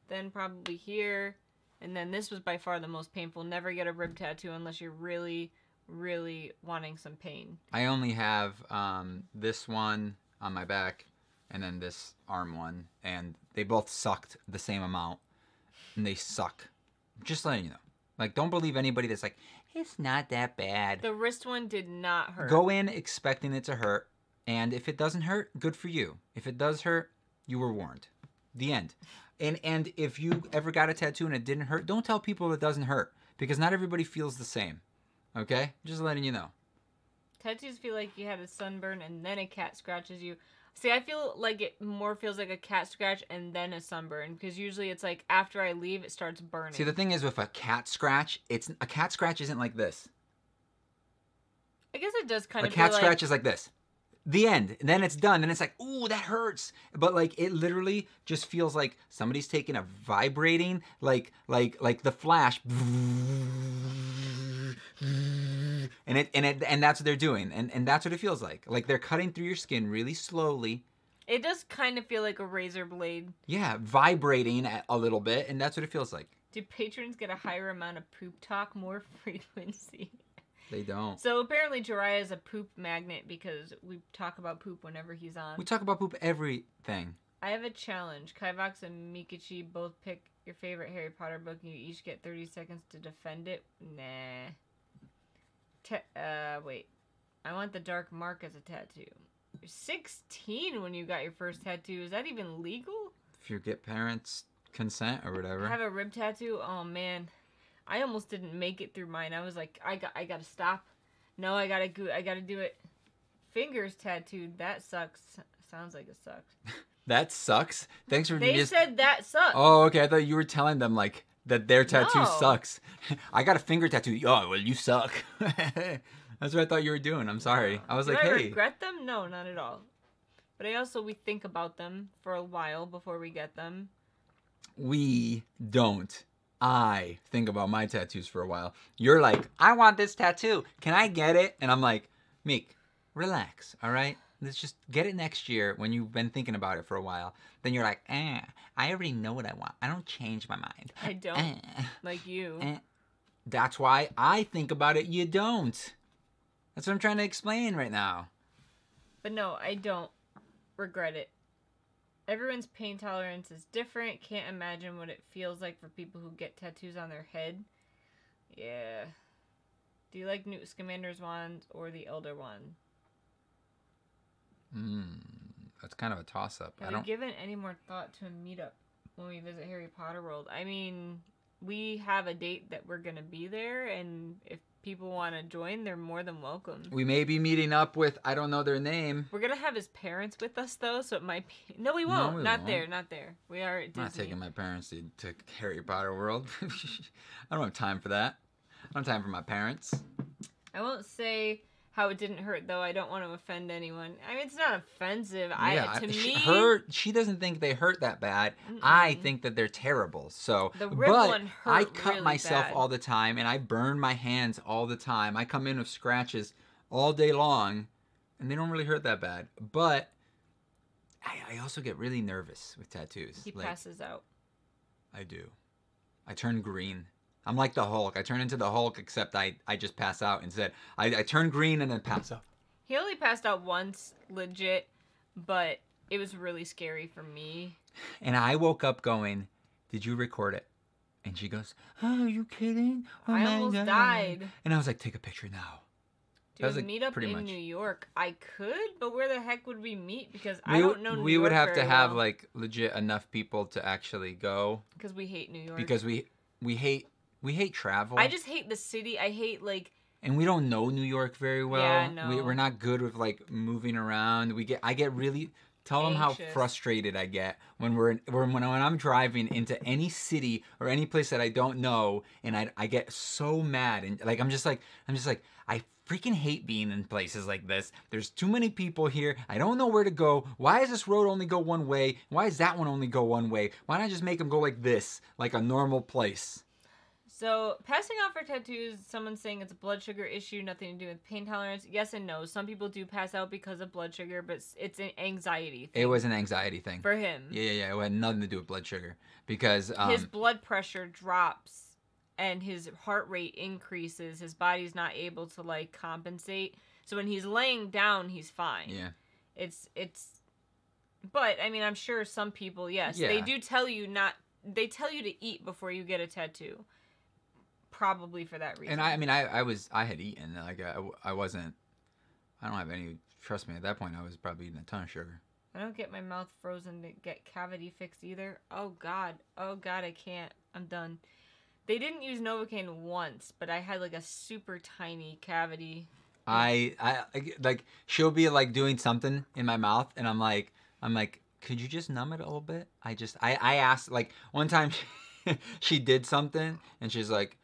Then probably here. And then this was by far the most painful. Never get a rib tattoo unless you're really, really wanting some pain. I only have this one on my back and then this arm one. And they both sucked the same amount. And they suck. Just letting you know. Like, don't believe anybody that's like, it's not that bad. The wrist one did not hurt. Go in expecting it to hurt, and if it doesn't hurt, good for you. If it does hurt, you were warned. The end. And if you ever got a tattoo and it didn't hurt, don't tell people it doesn't hurt, because not everybody feels the same. Okay? Just letting you know. Tattoos feel like you had a sunburn and then a cat scratches you. See, I feel like it more feels like a cat scratch and then a sunburn, because usually it's like after I leave, it starts burning. See, the thing is with a cat scratch, a cat scratch isn't like this. I guess it does kind of A cat scratch is like this. The end. And then it's done. And it's like, ooh, that hurts. But like it literally just feels like somebody's taking a vibrating, like the Flash. And that's what they're doing. And that's what it feels like. Like they're cutting through your skin really slowly. It does kind of feel like a razor blade. Yeah, vibrating a little bit, and that's what it feels like. Do patrons get a higher amount of poop talk, more frequency? They don't. So apparently Jiraiya is a poop magnet because we talk about poop whenever he's on. We talk about poop everything. I have a challenge. Kivox and Meekachii both pick your favorite Harry Potter book and you each get 30 seconds to defend it. Nah. Wait. I want the Dark Mark as a tattoo. You're 16 when you got your first tattoo. Is that even legal? If you get parents' consent or whatever. I have a rib tattoo. Oh, man. I almost didn't make it through mine. I was like, I gotta stop. No, I gotta do it. Fingers tattooed. That sucks. Sounds like it sucks. That sucks? Thanks for They said that sucks. Oh, okay. I thought you were telling them like that their tattoo No. sucks. I got a finger tattoo. Oh, well, you suck. That's what I thought you were doing. I'm sorry. I was Do like, I hey. regret them? No, not at all. But we think about them for a while before we get them. We don't. I think about my tattoos for a while. You're like, I want this tattoo. Can I get it? And I'm like, Meek, relax, all right? Let's just get it next year when you've been thinking about it for a while. Then you're like, I already know what I want. I don't change my mind. I don't. Like you. That's why I think about it. You don't. That's what I'm trying to explain right now. But no, I don't regret it. Everyone's pain tolerance is different. Can't imagine what it feels like for people who get tattoos on their head. Yeah. Do you like Newt Scamander's wand or the Elder wand? That's kind of a toss-up. Have you given any more thought to a meetup when we visit Harry Potter World? I mean, we have a date that we're going to be there, and if people want to join, they're more than welcome. We may be meeting up with, I don't know their name. We're going to have his parents with us, though, so it might be... No, we won't. No, we not won't. there, not there. We are at Disney. I'm not taking my parents to Harry Potter World. I don't have time for that. I don't have time for my parents. I won't say how it didn't hurt, though. I don't want to offend anyone. I mean, it's not offensive. To me... She doesn't think they hurt that bad. I think that they're terrible. So, the rib one hurt I cut really myself bad. all the time, and I burn my hands all the time. I come in with scratches all day long, and they don't really hurt that bad. But I also get really nervous with tattoos. He passes out. I do. I turn green. I'm like the Hulk. I turn into the Hulk, except I just pass out instead. I turn green and then pass out. He only passed out once, legit, but it was really scary for me. And I woke up going, did you record it? And she goes, oh, are you kidding? Oh, I my almost God. died. And I was like, take a picture now. Do a like meetup pretty in much. New York? I could, but where the heck would we meet? Because I don't know New York We would have to very have well. like legit enough people to actually go. Because we hate New York. Because we hate travel. I just hate the city. I hate like... And we don't know New York very well. Yeah, no. We're not good with like moving around. I get really... Tell them how Anxious. frustrated I get when when I'm driving into any city or any place that I don't know, and I get so mad, and like I'm just like I freaking hate being in places like this. There's too many people here. I don't know where to go. Why does this road only go one way? Why does that one only go one way? Why not just make them go like this, like a normal place? So, passing out for tattoos, someone's saying it's a blood sugar issue, nothing to do with pain tolerance. Yes and no. Some people do pass out because of blood sugar, but it's an anxiety thing. It was an anxiety thing. For him. Yeah. It had nothing to do with blood sugar. Because... his blood pressure drops and his heart rate increases. His body's not able to, like, compensate. So when he's laying down, he's fine. Yeah. It's... But, I mean, I'm sure some people, yes. Yeah. They do tell you not... They tell you to eat before you get a tattoo. probably for that reason. And I mean, I had eaten. Like, I wasn't, I don't have any, trust me, at that point, I was probably eating a ton of sugar. I don't get my mouth frozen to get cavity fixed either. Oh God, I can't. I'm done. They didn't use Novocaine once, but I had like a super tiny cavity. I like, she'll be like doing something in my mouth, and I'm like, could you just numb it a little bit? I asked, like, one time she did something, and she's like,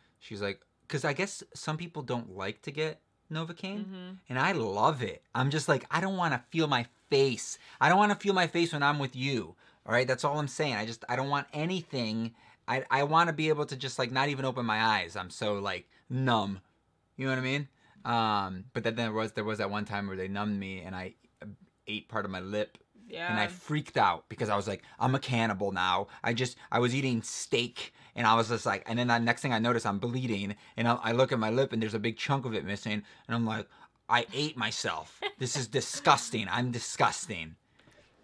because I guess some people don't like to get Novocaine, and I love it. I'm just like, I don't want to feel my face. I don't want to feel my face when I'm with you. All right, that's all I'm saying. I don't want anything. I want to be able to just like not even open my eyes. I'm so like numb. You know what I mean? But then there was that one time where they numbed me and I ate part of my lip. Yeah. And I freaked out because I was like, I'm a cannibal now. I was eating steak and I was just like, and then the next thing I notice, I'm bleeding and I look at my lip and there's a big chunk of it missing. And I'm like, I ate myself. This is disgusting. I'm disgusting.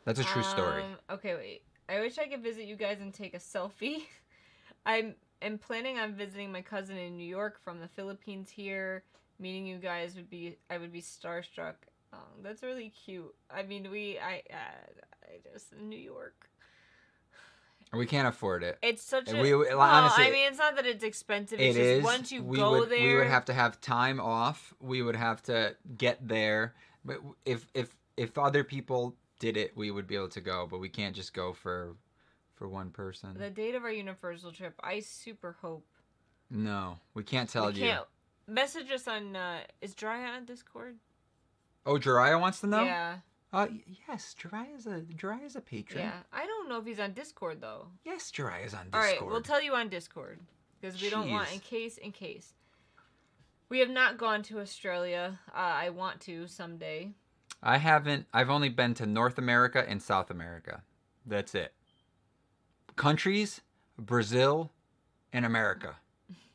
That's a true story. Okay, wait. I wish I could visit you guys and take a selfie. I'm planning on visiting my cousin in New York from the Philippines here. Meeting you guys I would be starstruck. Oh, that's really cute. I mean, I just New York. We can't afford it. It's such a. Honestly, I mean, it's not that it's expensive. It's it just is. Once you go there, we would have to have time off. We would have to get there. But if other people did it, we would be able to go. But we can't just go for one person. The date of our Universal trip, I super hope. No, we can't tell you. Can't. Message us on. Is Drya on Discord? Oh, Jiraiya wants to know? Yeah. Yes, Jiraiya's a patron. Yeah. I don't know if he's on Discord though. Yes, Jiraiya's on Discord. All right, we'll tell you on Discord because we don't want in case. We have not gone to Australia. I want to someday. I haven't. I've only been to North America and South America. That's it. Countries, Brazil, and America.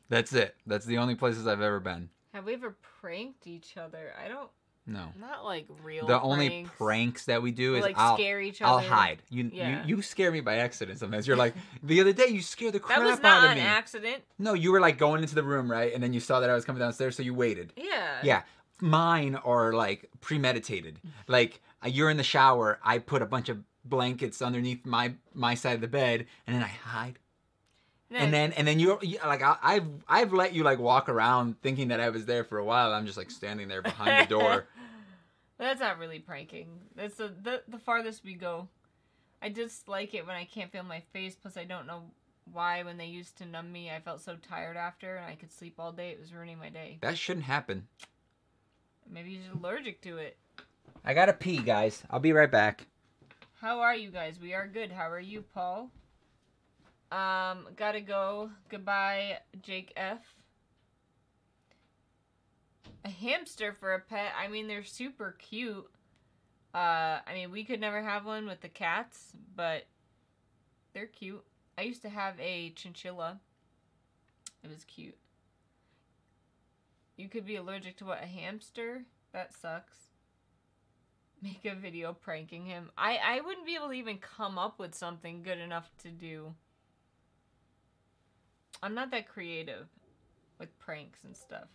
That's it. That's the only places I've ever been. Have we ever pranked each other? I don't. No. Not like real. The pranks. only pranks that we do is like scare each I'll other. hide. You scare me by accident sometimes. You're like, the other day you scared the crap out of me. That was not an accident. No, you were like going into the room, right? And then you saw that I was coming downstairs, so you waited. Yeah. Yeah. Mine are like premeditated. Like you're in the shower, I put a bunch of blankets underneath my side of the bed, and then I hide. And then you're like, I've let you like walk around thinking that I was there for a while. I'm just like standing there behind the door. That's not really pranking. That's the farthest we go. I just like it when I can't feel my face. Plus, I don't know why when they used to numb me, I felt so tired after, and I could sleep all day. It was ruining my day. That shouldn't happen. Maybe you're just allergic to it. I gotta pee, guys. I'll be right back. How are you guys? We are good. How are you, Paul? Gotta go. Goodbye, Jake F. A hamster for a pet. I mean, they're super cute. I mean, we could never have one with the cats, but they're cute. I used to have a chinchilla. It was cute. You could be allergic to what? A hamster? That sucks. Make a video pranking him. I wouldn't be able to even come up with something good enough to do. I'm not that creative with pranks and stuff.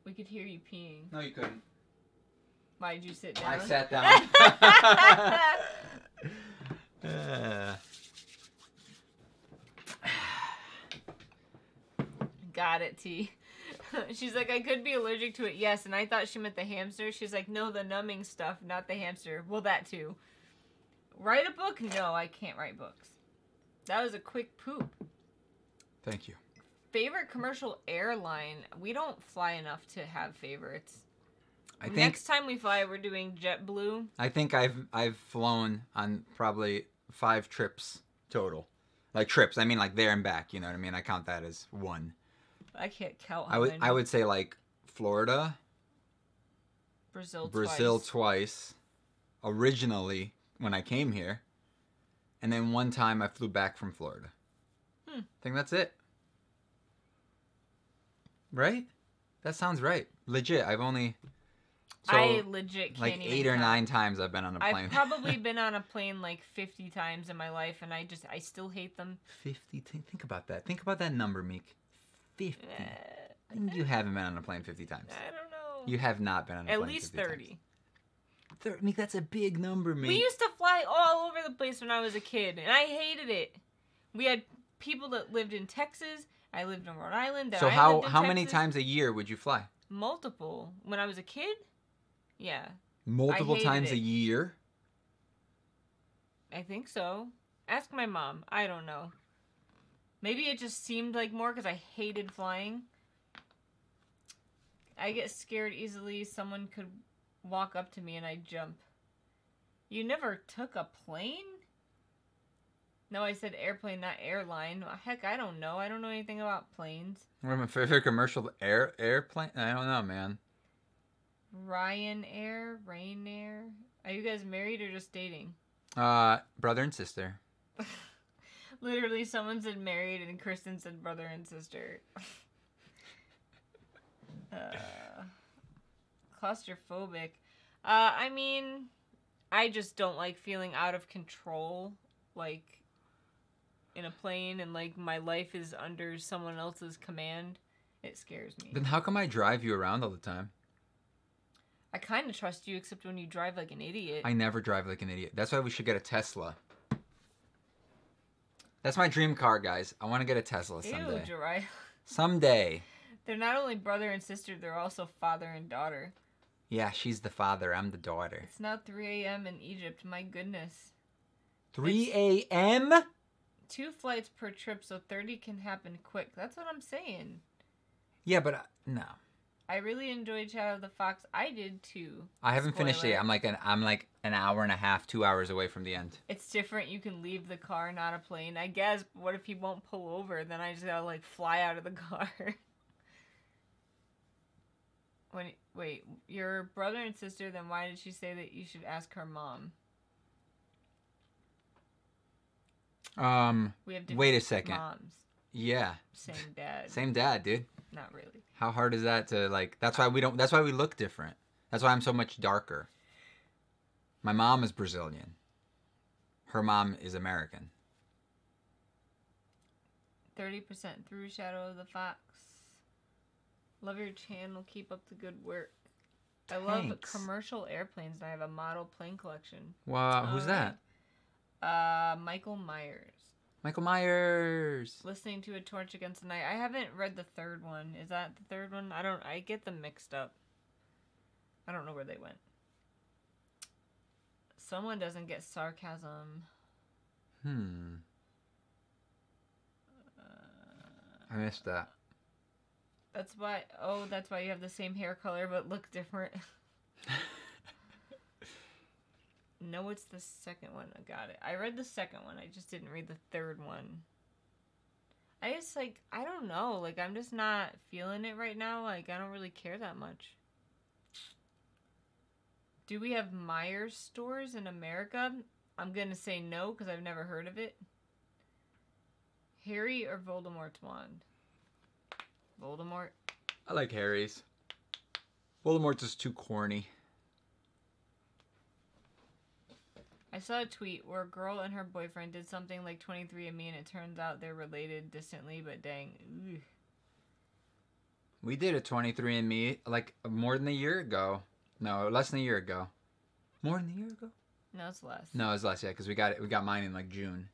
We could hear you peeing. No, you couldn't. Why did you sit down? I sat down. Got it, T. She's like, I could be allergic to it, yes. And I thought she meant the hamster. She's like, no, the numbing stuff, not the hamster. Well, that too. Write a book? No, I can't write books. That was a quick poop. Thank you. Favorite commercial airline? We don't fly enough to have favorites. I think next time we fly, we're doing JetBlue. I think I've flown on probably 5 trips total. Like trips, I mean like there and back. You know what I mean? I count that as one. I can't count. I would say like Florida, Brazil twice. Originally when I came here, and then one time I flew back from Florida. I think that's it. Right? That sounds right. Legit. So, I legit can't like even 8 or count. 9 times I've been on a plane. I've probably been on a plane like 50 times in my life, and I still hate them. 50. Think about that. Think about that number, Meek. 50. You haven't been on a plane 50 times. I don't know. You have not been on a At plane least 50 30. times. Meek, that's a big number, Meek. We used to fly all over the place when I was a kid, and I hated it. We had people that lived in Texas. I lived in Rhode Island. So how many times a year would you fly? Multiple. When I was a kid? Yeah. Multiple times a it. year? I think so. Ask my mom. I don't know. Maybe it just seemed like more because I hated flying. I get scared easily. Someone could walk up to me and I'd jump. You never took a plane? No, I said airplane, not airline. Heck, I don't know. I don't know anything about planes. One of my favorite commercial airplane? I don't know, man. Ryanair? Rainair? Are you guys married or just dating? Brother and sister. Literally, someone said married and Kristen said brother and sister. Claustrophobic. I mean, I just don't like feeling out of control, like, in a plane, and, like, my life is under someone else's command. It scares me. Then how come I drive you around all the time? I kind of trust you, except when you drive like an idiot. I never drive like an idiot. That's why we should get a Tesla. That's my dream car, guys. I want to get a Tesla someday. Ew, Jirai. Someday. They're not only brother and sister, they're also father and daughter. Yeah, she's the father. I'm the daughter. It's now 3 a.m. in Egypt. My goodness. 3 a.m.? 2 flights per trip, so 30 can happen quick. That's what I'm saying. Yeah, but no. I really enjoyed Shadow of the Fox. I did too. I haven't finished it yet. I'm like an hour and a half, 2 hours away from the end. It's different. You can leave the car, not a plane. I guess. But what if he won't pull over? Then I just gotta like fly out of the car. Wait, your brother and sister. Then why did she say that you should ask her mom? We have different wait a second. Moms. Yeah. Same dad. Same dad, dude. Not really. How hard is that to like? That's why we look different. That's why I'm so much darker. My mom is Brazilian. Her mom is American. 30% through Shadow of the Fox. Love your channel. Keep up the good work. I love commercial airplanes, and I have a model plane collection. Wow, who's that? Michael Myers. Michael Myers. Listening to A Torch Against the Night. I haven't read the third one. Is that the third one? I get them mixed up. I don't know where they went. Someone doesn't get sarcasm. I missed that. That's why you have the same hair color but look different. No, it's the second one. I got it. I read the second one. I just didn't read the third one. I don't know. Like, I'm just not feeling it right now. Like, I don't really care that much. Do we have Myers stores in America? I'm going to say no because I've never heard of it. Harry or Voldemort's wand? Voldemort. I like Harry's. Voldemort's just too corny. I saw a tweet where a girl and her boyfriend did something like 23andMe, and it turns out they're related distantly, but dang. Ugh. We did a 23andMe like more than a year ago. No, less than a year ago. More than a year ago? No, it's less. No, it's less, yeah, because we got mine in like June.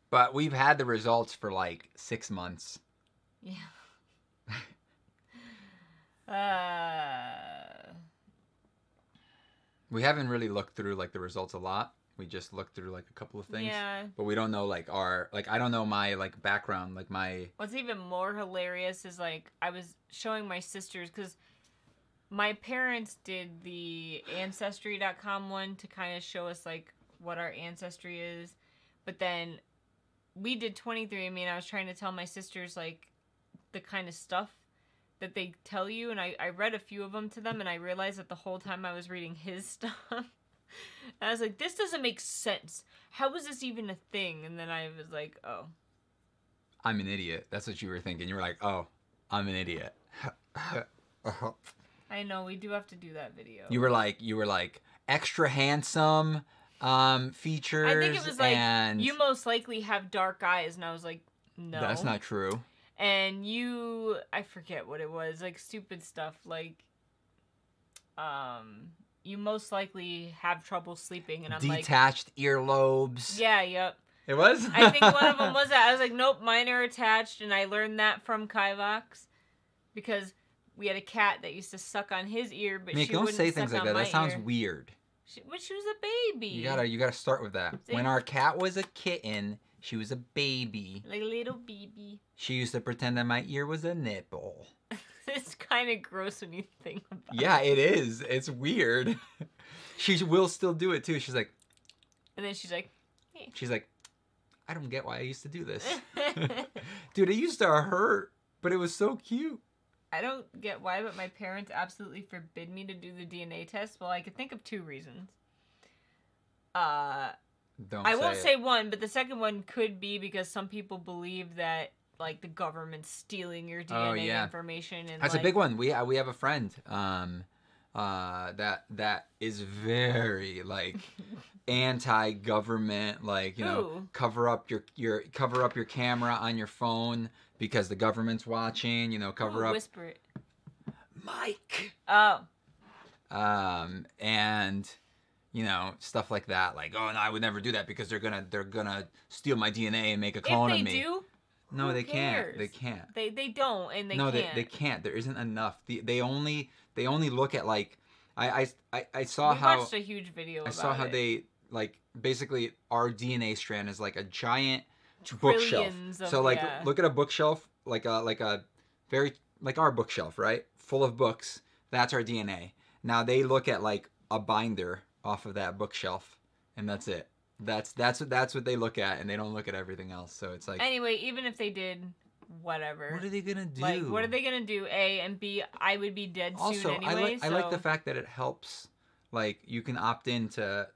But we've had the results for like 6 months. Yeah. We haven't really looked through like the results a lot. We just looked through like a couple of things. Yeah. But we don't know like I don't know my like background, like my. What's even more hilarious is like I was showing my sisters because my parents did the Ancestry.com one to kind of show us like what our ancestry is, but then we did 23andMe, and I was trying to tell my sisters like the kind of stuff that they tell you, and I read a few of them to them, and I realized that the whole time I was reading his stuff. And I was like, this doesn't make sense. How is this even a thing? And then I was like, oh. I'm an idiot. That's what you were thinking. You were like, oh, I'm an idiot. I know, we do have to do that video. You were like extra handsome features. I think it was like, and you most likely have dark eyes, and I was like, no. That's not true. And you, I forget what it was, like stupid stuff, like, you most likely have trouble sleeping, and I'm like... Detached earlobes. Yeah, yep. It was? I think one of them was that. I was like, nope, mine are attached, and I learned that from Kivox, because we had a cat that used to suck on his ear, but Mick, she don't wouldn't say suck things like on that. my That sounds ear. weird. But she was a baby. You gotta start with that. See? When our cat was a kitten, she was a baby. Like a little baby. She used to pretend that my ear was a nipple. It's kind of gross when you think about it. Yeah, it is. It's weird. She will still do it too. She's like... And then she's like... Hey. She's like, I don't get why I used to do this. Dude, it used to hurt, but it was so cute. I don't get why, but my parents absolutely forbid me to do the DNA test. Well, I could think of 2 reasons. I won't say one, but the second one could be because some people believe that, like, the government's stealing your DNA information. And that's like, a big one. We have a friend that is very, like, anti-government, like, you know, cover up your camera on your phone because the government's watching, you know, cover up. Whisper it. Mike. Oh. And you know, stuff like that. Like, oh no, I would never do that because they're gonna steal my DNA and make a clone of me. If they do, no, they cares? can't. They can't. They don't, and they can't. No, they can't. There isn't enough. They only look at, like, I saw we how watched a huge video. I about saw how it. they, like, basically our DNA strand is like a giant bookshelf. So like, look at a bookshelf, like a very, like our bookshelf, right, full of books. That's our DNA. Now they look at like a binder off of that bookshelf, and that's it. That's what they look at, and they don't look at everything else. So it's like, anyway, even if they did, whatever. What are they gonna do? Like, what are they gonna do? A, and B, I would be dead soon anyway. I like the fact that it helps. Like, you can opt in to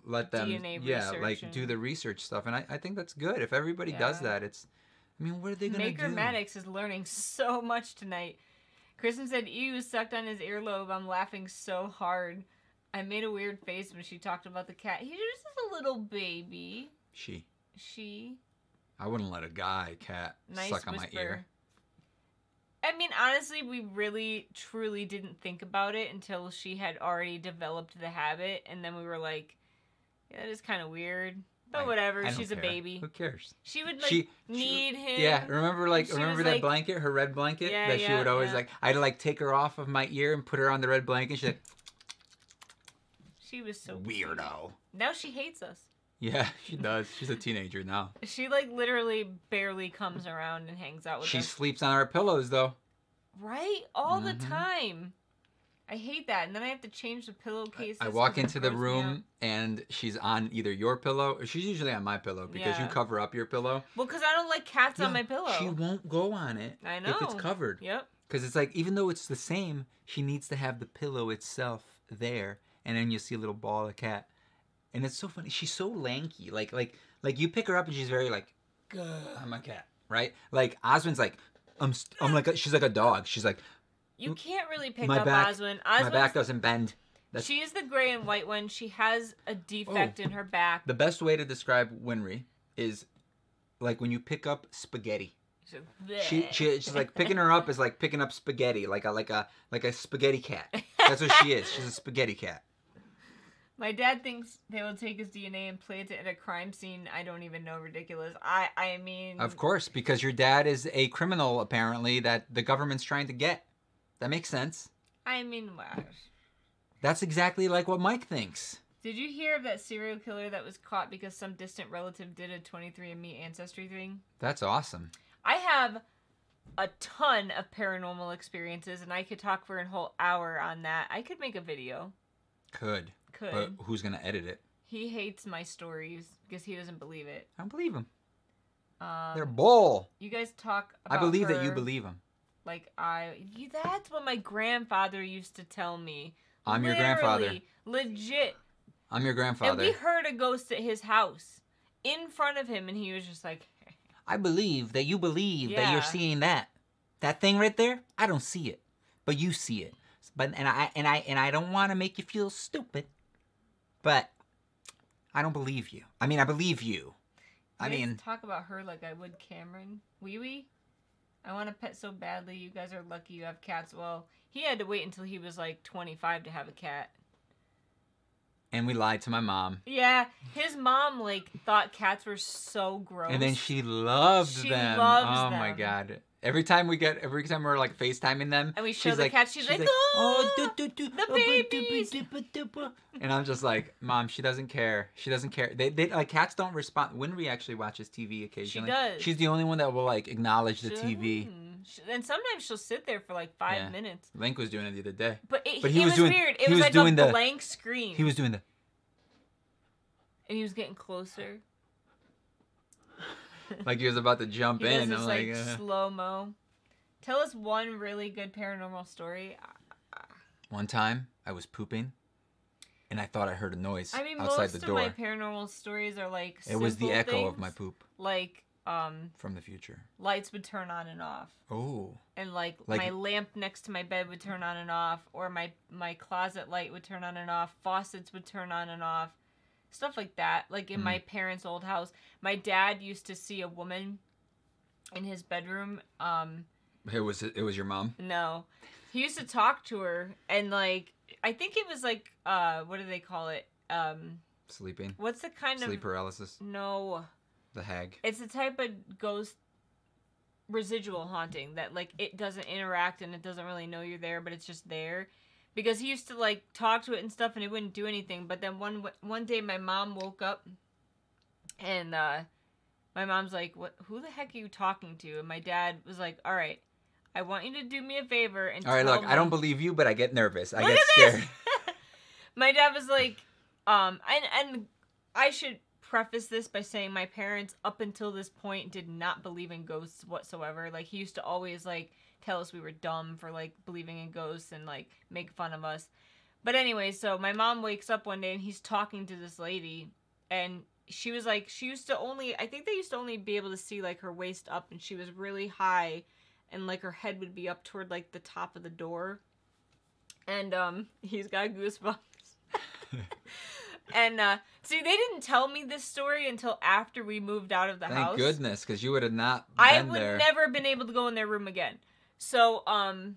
let them DNA like do the research stuff, and I think that's good. If everybody does that, it's, I mean, what are they gonna do? Maker Maddox is learning so much tonight. Kristen said, "Ew, sucked on his earlobe. I'm laughing so hard. I made a weird face when she talked about the cat. He's just a little baby." She. I wouldn't let a cat suck on my ear. I mean, honestly, we really, truly didn't think about it until she had already developed the habit, and then we were like, yeah, that is kind of weird. But whatever, she's a baby. Who cares? She would, like, need him. Yeah, remember that blanket, her red blanket? That she would always, like, I'd, like, take her off of my ear and put her on the red blanket. She's like... She was so weirdo. Cute. Now she hates us. Yeah, she does. She's a teenager now. She, like, literally barely comes around and hangs out with us. She sleeps on our pillows, though. Right? All the time. I hate that. And then I have to change the pillowcases. I walk into the room, and she's on either your pillow, or she's usually on my pillow, because you cover up your pillow. Well, because I don't like cats on my pillow. She won't go on it if it's covered. Yep. Because it's like, even though it's the same, she needs to have the pillow itself there, and then you see a little ball of cat. And it's so funny. She's so lanky. Like you pick her up and she's very like, I'm a cat, right? Like Osmond's like, I'm like, she's like a dog. She's like, you can't really pick up Osmond. My back doesn't bend. She is the gray and white one. She has a defect in her back. The best way to describe Winry is like when you pick up spaghetti. She's like, picking her up is like picking up spaghetti, like a spaghetti cat. That's what she is. She's a spaghetti cat. My dad thinks they will take his DNA and plant it at a crime scene. I don't even know. Ridiculous. I mean... Of course, because your dad is a criminal, apparently, that the government's trying to get. That makes sense. I mean, wow. That's exactly like what Mike thinks. Did you hear of that serial killer that was caught because some distant relative did a 23andMe ancestry thing? That's awesome. I have a ton of paranormal experiences, and I could talk for a whole hour on that. I could make a video. Could. But who's going to edit it? He hates my stories because he doesn't believe it. I don't believe him. They're bull. You guys talk about I believe that you believe him. Like, that's what my grandfather used to tell me. I'm your grandfather. Legit. I'm your grandfather. And we heard a ghost at his house in front of him, and he was just like... I believe that you believe that you're seeing that. That thing right there, I don't see it. But you see it. But and I don't want to make you feel stupid, but I don't believe you. I mean, I believe you. I mean, talk about her like I would Cameron. Wee wee. I want a pet so badly. You guys are lucky you have cats. Well, he had to wait until he was like 25 to have a cat. And we lied to my mom. Yeah, his mom like thought cats were so gross. And then she loved them. She loves oh them. my god. Every time we're like FaceTiming them, and we show the cat, she's like, oh, the babies. And I'm just like, Mom, she doesn't care. She doesn't care. They like cats don't respond. Winry actually watches TV occasionally. She does. She's the only one that will like acknowledge the TV. And sometimes she'll sit there for like 5 minutes. Link was doing it the other day. But he was weird. It was like a blank screen. He was doing the. And he was getting closer. Like he was about to jump in. I'm like slow-mo. Tell us one really good paranormal story. One time, I was pooping, and I thought I heard a noise outside the door. Most of my paranormal stories are like it was the echo of my poop. Like from the future. Lights would turn on and off. Oh. And like my lamp next to my bed would turn on and off, or my closet light would turn on and off. Faucets would turn on and off. Stuff like that. Like in my parents' old house, my dad used to see a woman in his bedroom. It was your mom? No. He used to talk to her, and like I think it was like what do they call it? Sleeping. What's the kind of sleep paralysis? No. The hag. It's a type of ghost residual haunting that like it doesn't interact and it doesn't really know you're there, but it's just there. Because he used to like talk to it and stuff, and it wouldn't do anything. But then one day, my mom woke up, and my mom's like, "What? Who the heck are you talking to?" And my dad was like, "All right, I want you to do me a favor and all right, look, me." I don't believe you, but I get nervous. I get scared. My dad was like, and I should preface this by saying my parents up until this point did not believe in ghosts whatsoever. Like he used to always like tell us we were dumb for like believing in ghosts and like make fun of us. But anyway, so my mom wakes up one day and he's talking to this lady, and she was like, I think they used to only be able to see like her waist up, and she was really high, and like her head would be up toward like the top of the door. And he's got goosebumps. And see, they didn't tell me this story until after we moved out of the house. Thank goodness, because you would have not been I would there. never been able to go in their room again. So, and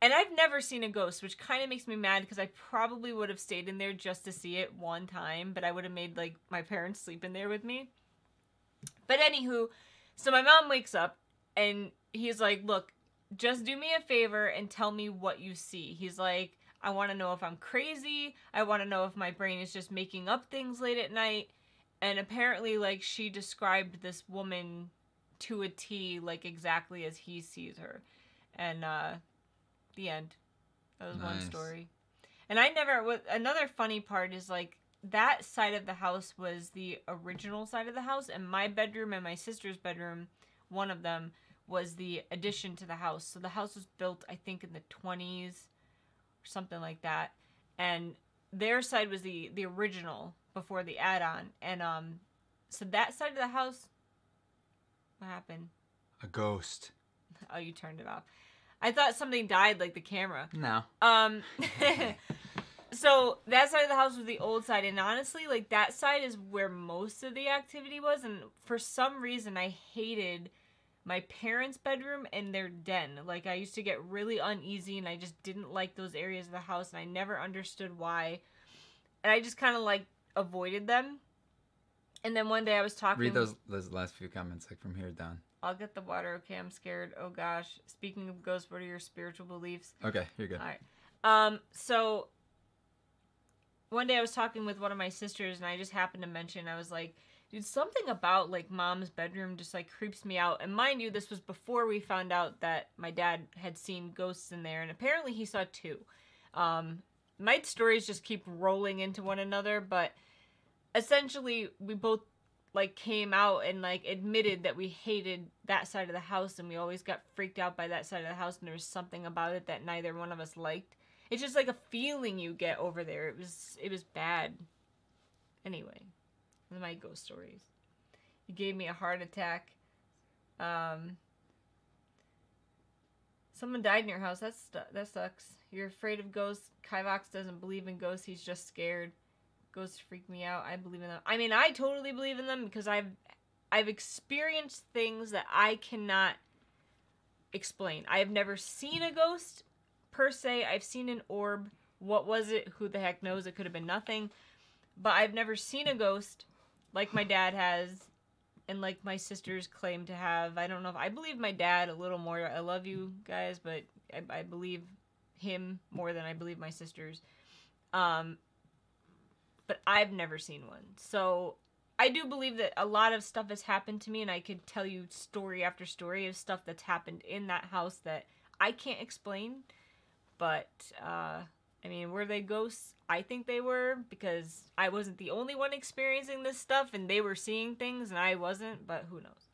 I've never seen a ghost, which kind of makes me mad because I probably would have stayed in there just to see it one time, but I would have made like my parents sleep in there with me. But anywho, so my mom wakes up and he's like, "Look, just do me a favor and tell me what you see." He's like, "I want to know if I'm crazy. I want to know if my brain is just making up things late at night." And apparently, like, she described this woman to a T, like, exactly as he sees her. And, the end. That was one story. And another funny part is, like, that side of the house was the original side of the house, and my bedroom and my sister's bedroom, one of them, was the addition to the house. So the house was built, I think, in the 20s. Something like that, and their side was the original before the add-on, and so that side of the house, what happened? A ghost. Oh, you turned it off. I thought something died, like the camera. No. So that side of the house was the old side, and honestly, like that side is where most of the activity was, and for some reason I hated my parents' bedroom and their den. Like, I used to get really uneasy, and I just didn't like those areas of the house, and I never understood why. And I just kind of, like, avoided them. And then one day I was talking... Read those last few comments, like, from here down. I'll get the water, okay? I'm scared. Oh, gosh. Speaking of ghosts, what are your spiritual beliefs? Okay, you're good. All right. So, one day I was talking with one of my sisters, and I just happened to mention, I was like, dude, something about, like, Mom's bedroom just, like, creeps me out. And mind you, this was before we found out that my dad had seen ghosts in there. And apparently he saw 2. My stories just keep rolling into one another. But essentially, we both, like, came out and, like, admitted that we hated that side of the house. And we always got freaked out by that side of the house. And there was something about it that neither one of us liked. It's just, like, a feeling you get over there. It was bad. Anyway. My ghost stories. You gave me a heart attack. Someone died in your house. That sucks. You're afraid of ghosts. Kivox doesn't believe in ghosts. He's just scared. Ghosts freak me out. I believe in them. I mean, I totally believe in them because I've experienced things that I cannot explain. I have never seen a ghost per se. I've seen an orb. What was it? Who the heck knows? It could have been nothing. But I've never seen a ghost like my dad has and like my sisters claim to have. I don't know if I believe my dad a little more. I love you guys, but I believe him more than I believe my sisters. But I've never seen one. So I do believe that a lot of stuff has happened to me, and I could tell you story after story of stuff that's happened in that house that I can't explain. But, I mean, were they ghosts? I think they were, because I wasn't the only one experiencing this stuff, and they were seeing things, and I wasn't, but who knows.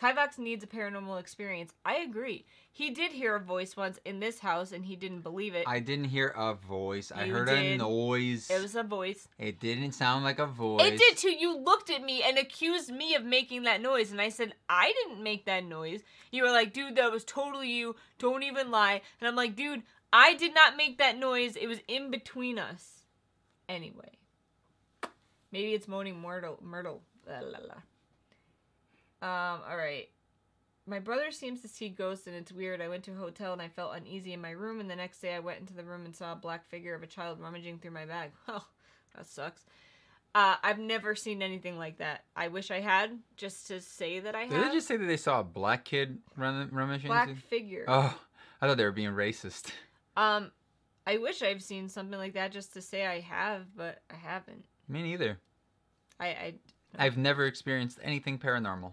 Kivox needs a paranormal experience. I agree. He did hear a voice once in this house, and he didn't believe it. I didn't hear a voice. I You heard did. a noise. It was a voice. It didn't sound like a voice. It did too. You looked at me and accused me of making that noise, and I said, I didn't make that noise. You were like, dude, that was totally you. Don't even lie. And I'm like, dude, I did not make that noise. It was in between us. Anyway. Maybe it's moaning Myrtle. La, la, la. Alright. My brother seems to see ghosts, and it's weird. I went to a hotel and I felt uneasy in my room, and the next day I went into the room and saw a black figure of a child rummaging through my bag. Oh, that sucks. I've never seen anything like that. I wish I had, just to say that I have. Did they just say that they saw a black kid rummaging? Black figure. Oh, I thought they were being racist. I wish I've seen something like that just to say I have, but I haven't. Me neither. No. I've never experienced anything paranormal.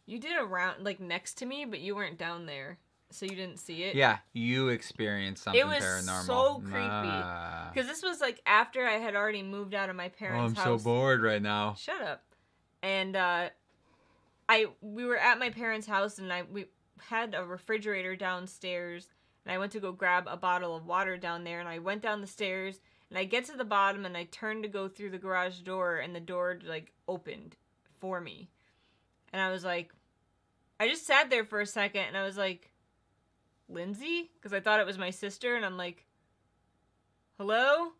You did a round, like, next to me, but you weren't down there, so you didn't see it. Yeah, you experienced something paranormal. It was so creepy. Because this was, like, after I had already moved out of my parents' house. I'm so bored right now. Shut up. And, we were at my parents' house, and we had a refrigerator downstairs, and I went to go grab a bottle of water down there, and I went down the stairs, and I get to the bottom, and I turned to go through the garage door, and the door, like, opened for me. And I was like, I just sat there for a second, and I was like, Lindsay? Because I thought it was my sister, and I'm like, hello?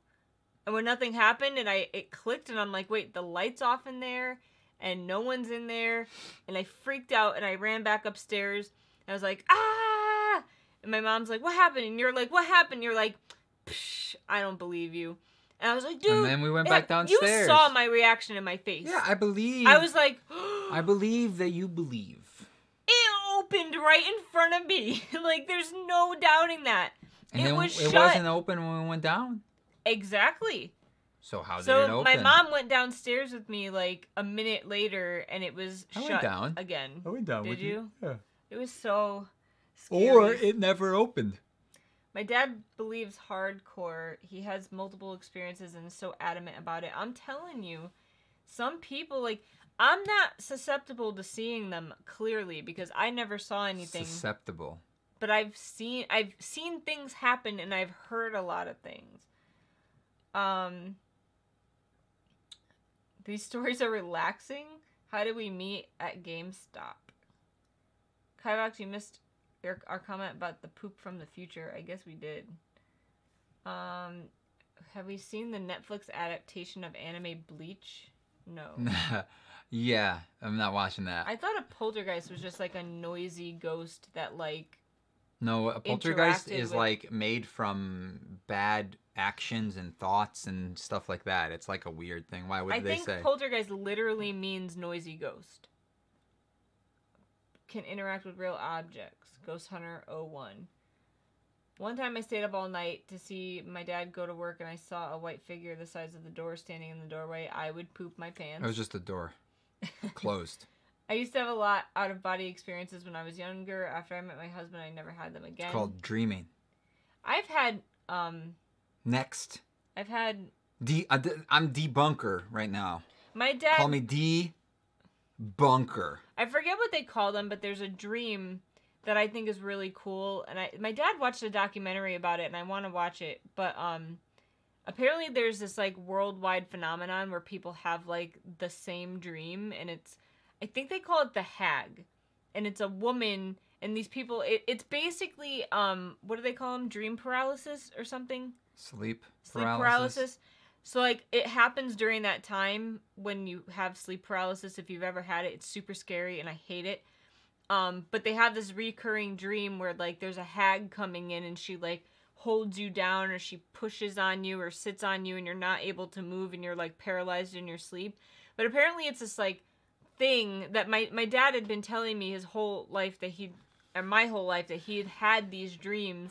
And when nothing happened, and it clicked, and I'm like, wait, the light's off in there, and no one's in there, and I freaked out, and I ran back upstairs, and I was like, ah! And my mom's like, what happened? And you're like, what happened? You're like, psh, I don't believe you. And I was like, dude. And then we went back downstairs. You saw my reaction in my face. Yeah, I believe. I was like, I believe that you believe. It opened right in front of me. Like, there's no doubting that. And it then was it shut. wasn't open when we went down. Exactly. So how did it So open? my mom went downstairs with me like a minute later, and it was I shut went down. again. I went down Did with you. Yeah. It was so scary. Or it never opened. My dad believes hardcore. He has multiple experiences and is so adamant about it. I'm telling you, some people, like, I'm not susceptible to seeing them clearly because I never saw anything. Susceptible. But I've seen things happen, and I've heard a lot of things. These stories are relaxing. How did we meet at GameStop? Kivox, you missed our comment about the poop from the future. I guess we did. Have we seen the Netflix adaptation of anime Bleach? No. Yeah, I'm not watching that. I thought a poltergeist was just like a noisy ghost that like. No, a poltergeist interacted is with- like made from bad actions and thoughts and stuff like that. It's like a weird thing. Why would I they think say? poltergeist literally means noisy ghost. Can interact with real objects. Ghost Hunter 01. One time I stayed up all night to see my dad go to work, and I saw a white figure the size of the door standing in the doorway. I would poop my pants. It was just a door. Closed. I used to have a lot out-of-body experiences when I was younger. After I met my husband, I never had them again. It's called dreaming. I've had, Next. I've had... I'm debunker right now. My dad... Call me debunker. I forget what they call them, but there's a dream that I think is really cool. And my dad watched a documentary about it, and I want to watch it. But apparently there's this like worldwide phenomenon where people have like the same dream, and it's, I think they call it the hag, and it's a woman, And these people, it's basically, what do they call them? Dream paralysis or something? Sleep paralysis. So, like, it happens during that time when you have sleep paralysis. If you've ever had it, it's super scary, and I hate it. But they have this recurring dream where, like, there's a hag coming in, and she, like, holds you down, or she pushes on you, or sits on you, and you're not able to move, and you're, like, paralyzed in your sleep. But apparently it's this, like, thing that my dad had been telling me his whole life my whole life that he had these dreams,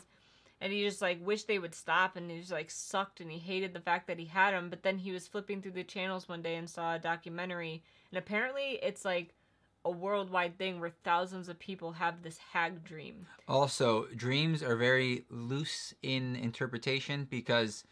and he just, like, wished they would stop, and he just, like, sucked, and he hated the fact that he had them. But then he was flipping through the channels one day and saw a documentary, and apparently it's, like, a worldwide thing where thousands of people have this hag dream. Also, dreams are very loose in interpretation because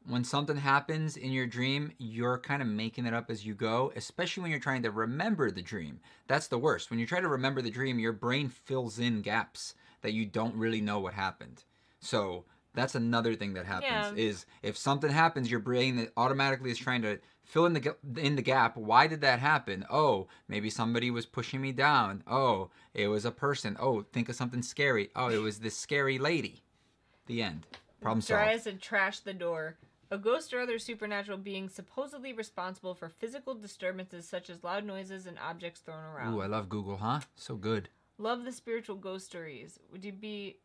when something happens in your dream, you're kind of making it up as you go, especially when you're trying to remember the dream. That's the worst. When you try to remember the dream, your brain fills in gaps that you don't really know what happened. So that's another thing that happens is if something happens, your brain automatically is trying to fill in the gap. Why did that happen? Oh, maybe somebody was pushing me down. Oh, it was a person. Oh, think of something scary. Oh, it was this scary lady. The end. Problem solved. Darius had trashed the door. A ghost or other supernatural being supposedly responsible for physical disturbances such as loud noises and objects thrown around. Ooh, I love Google, huh? So good. Love the spiritual ghost stories. Would you be...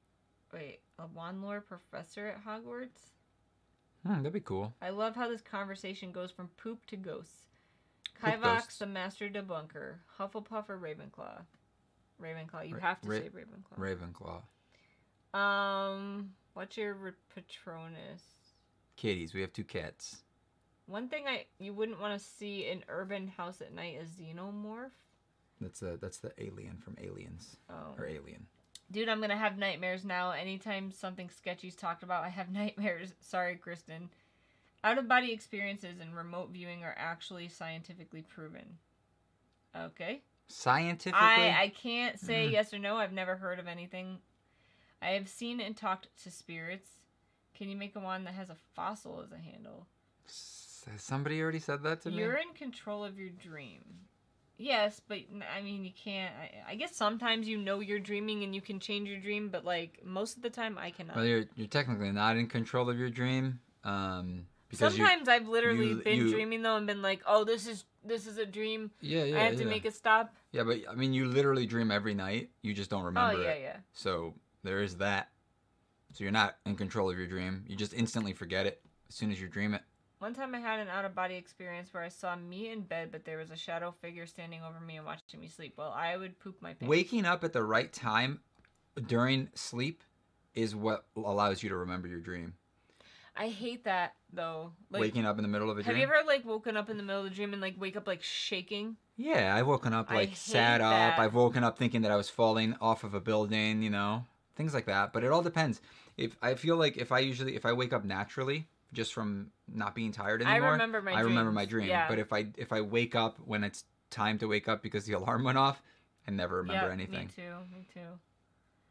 Wait, a wand lore professor at Hogwarts? That'd be cool. I love how this conversation goes from poop to ghosts. Poop Kivox, ghosts. the master debunker. Hufflepuff or Ravenclaw? Ravenclaw. You have to say Ravenclaw. Ravenclaw. What's your Patronus? Kitties. We have 2 cats. One thing you wouldn't want to see in urban house at night is xenomorph. That's the alien from Aliens. Oh. Or Alien. Dude, I'm gonna have nightmares now. Anytime something sketchy's talked about, I have nightmares. Sorry, Kristen. Out-of-body experiences and remote viewing are actually scientifically proven. Okay. Scientifically? I can't say yes or no. I've never heard of anything. I have seen and talked to spirits. Can you make a wand that has a fossil as a handle? Has somebody already said that to me? You're in control of your dream. Yes, but, I mean, you can't... I guess sometimes you know you're dreaming and you can change your dream, but, like, most of the time I cannot. Well, you're technically not in control of your dream. Sometimes I've literally been dreaming, though, and been like, oh, this is a dream. Yeah. I have to make it stop. Yeah, but, I mean, you literally dream every night. You just don't remember it. Yeah. So, there is that. So, you're not in control of your dream. You just instantly forget it as soon as you dream it. One time I had an out-of-body experience where I saw me in bed, but there was a shadow figure standing over me and watching me sleep. Well, I would poop my pants. Waking up at the right time during sleep is what allows you to remember your dream. I hate that, though. Like, waking up in the middle of a dream? Have you ever, like, woken up in the middle of the dream and, like, wake up, like, shaking? Yeah, I've woken up, like, sat up. I've woken up thinking that I was falling off of a building, you know? Things like that. But it all depends. I feel like if I wake up naturally, just from not being tired anymore, I remember my dream. Yeah. But if I wake up when it's time to wake up because the alarm went off, I never remember anything. Me too.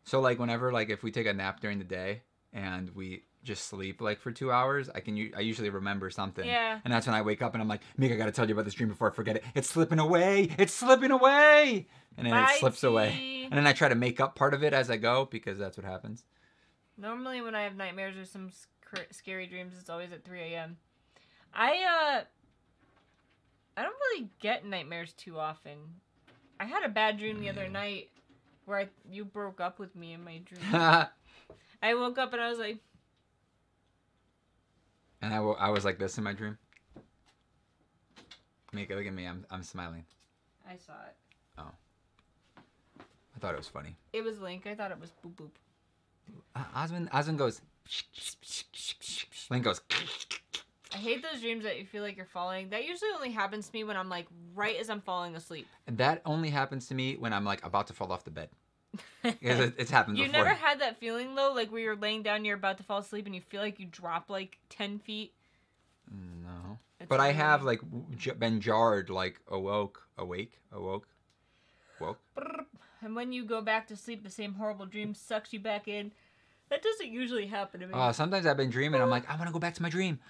So, like, whenever, like, if we take a nap during the day and we just sleep, like, for 2 hours, I usually remember something. Yeah. And that's when I wake up and I'm like, Meek, I gotta tell you about this dream before I forget it. It's slipping away! It's slipping away! And then it slips away. And then I try to make up part of it as I go because that's what happens. Normally when I have nightmares or some scary dreams, it's always at 3 a.m. I don't really get nightmares too often. I had a bad dream the other night where you broke up with me in my dream. I woke up and I was like... And I was like this in my dream. Mika, look at me. I'm smiling. I saw it. Oh. I thought it was funny. It was Link. I thought it was boop boop. Osmond goes... Link goes... I hate those dreams that you feel like you're falling. That usually only happens to me when I'm like right as I'm falling asleep. And that only happens to me when I'm like about to fall off the bed. It's happened before. You never had that feeling though, like where you're laying down, you're about to fall asleep, and you feel like you drop like 10 feet? No. But I have like been jarred, like woke. And when you go back to sleep, the same horrible dream sucks you back in. That doesn't usually happen to me. Sometimes I've been dreaming. I'm like, I want to go back to my dream.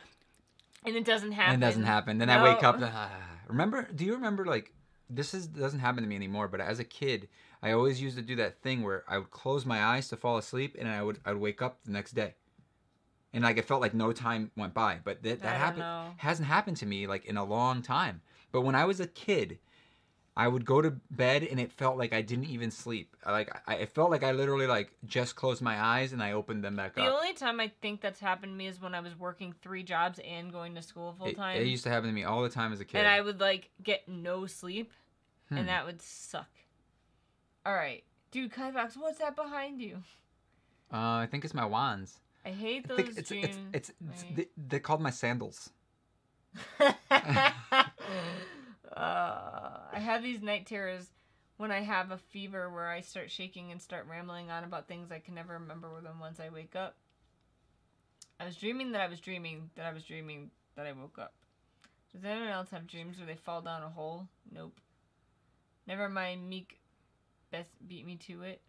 And it doesn't happen. And it doesn't happen. Then I wake up. Do you remember, like, doesn't happen to me anymore, but as a kid, I always used to do that thing where I would close my eyes to fall asleep, and I'd wake up the next day, and like it felt like no time went by. But that hasn't happened to me like in a long time. But when I was a kid, I would go to bed and it felt like I didn't even sleep. It felt like I literally like just closed my eyes and I opened them back up. The only time I think that's happened to me is when I was working 3 jobs and going to school full time. It used to happen to me all the time as a kid. And I would like get no sleep, and that would suck. All right, dude, Kivox, what's that behind you? I think it's my wands. I hate those dreams. They're called my sandals. I have these night terrors when I have a fever where I start shaking and start rambling on about things I can never remember them once I wake up. I was dreaming that I was dreaming that I was dreaming that I woke up. Does anyone else have dreams where they fall down a hole? Nope. Never mind, Meek best beat me to it.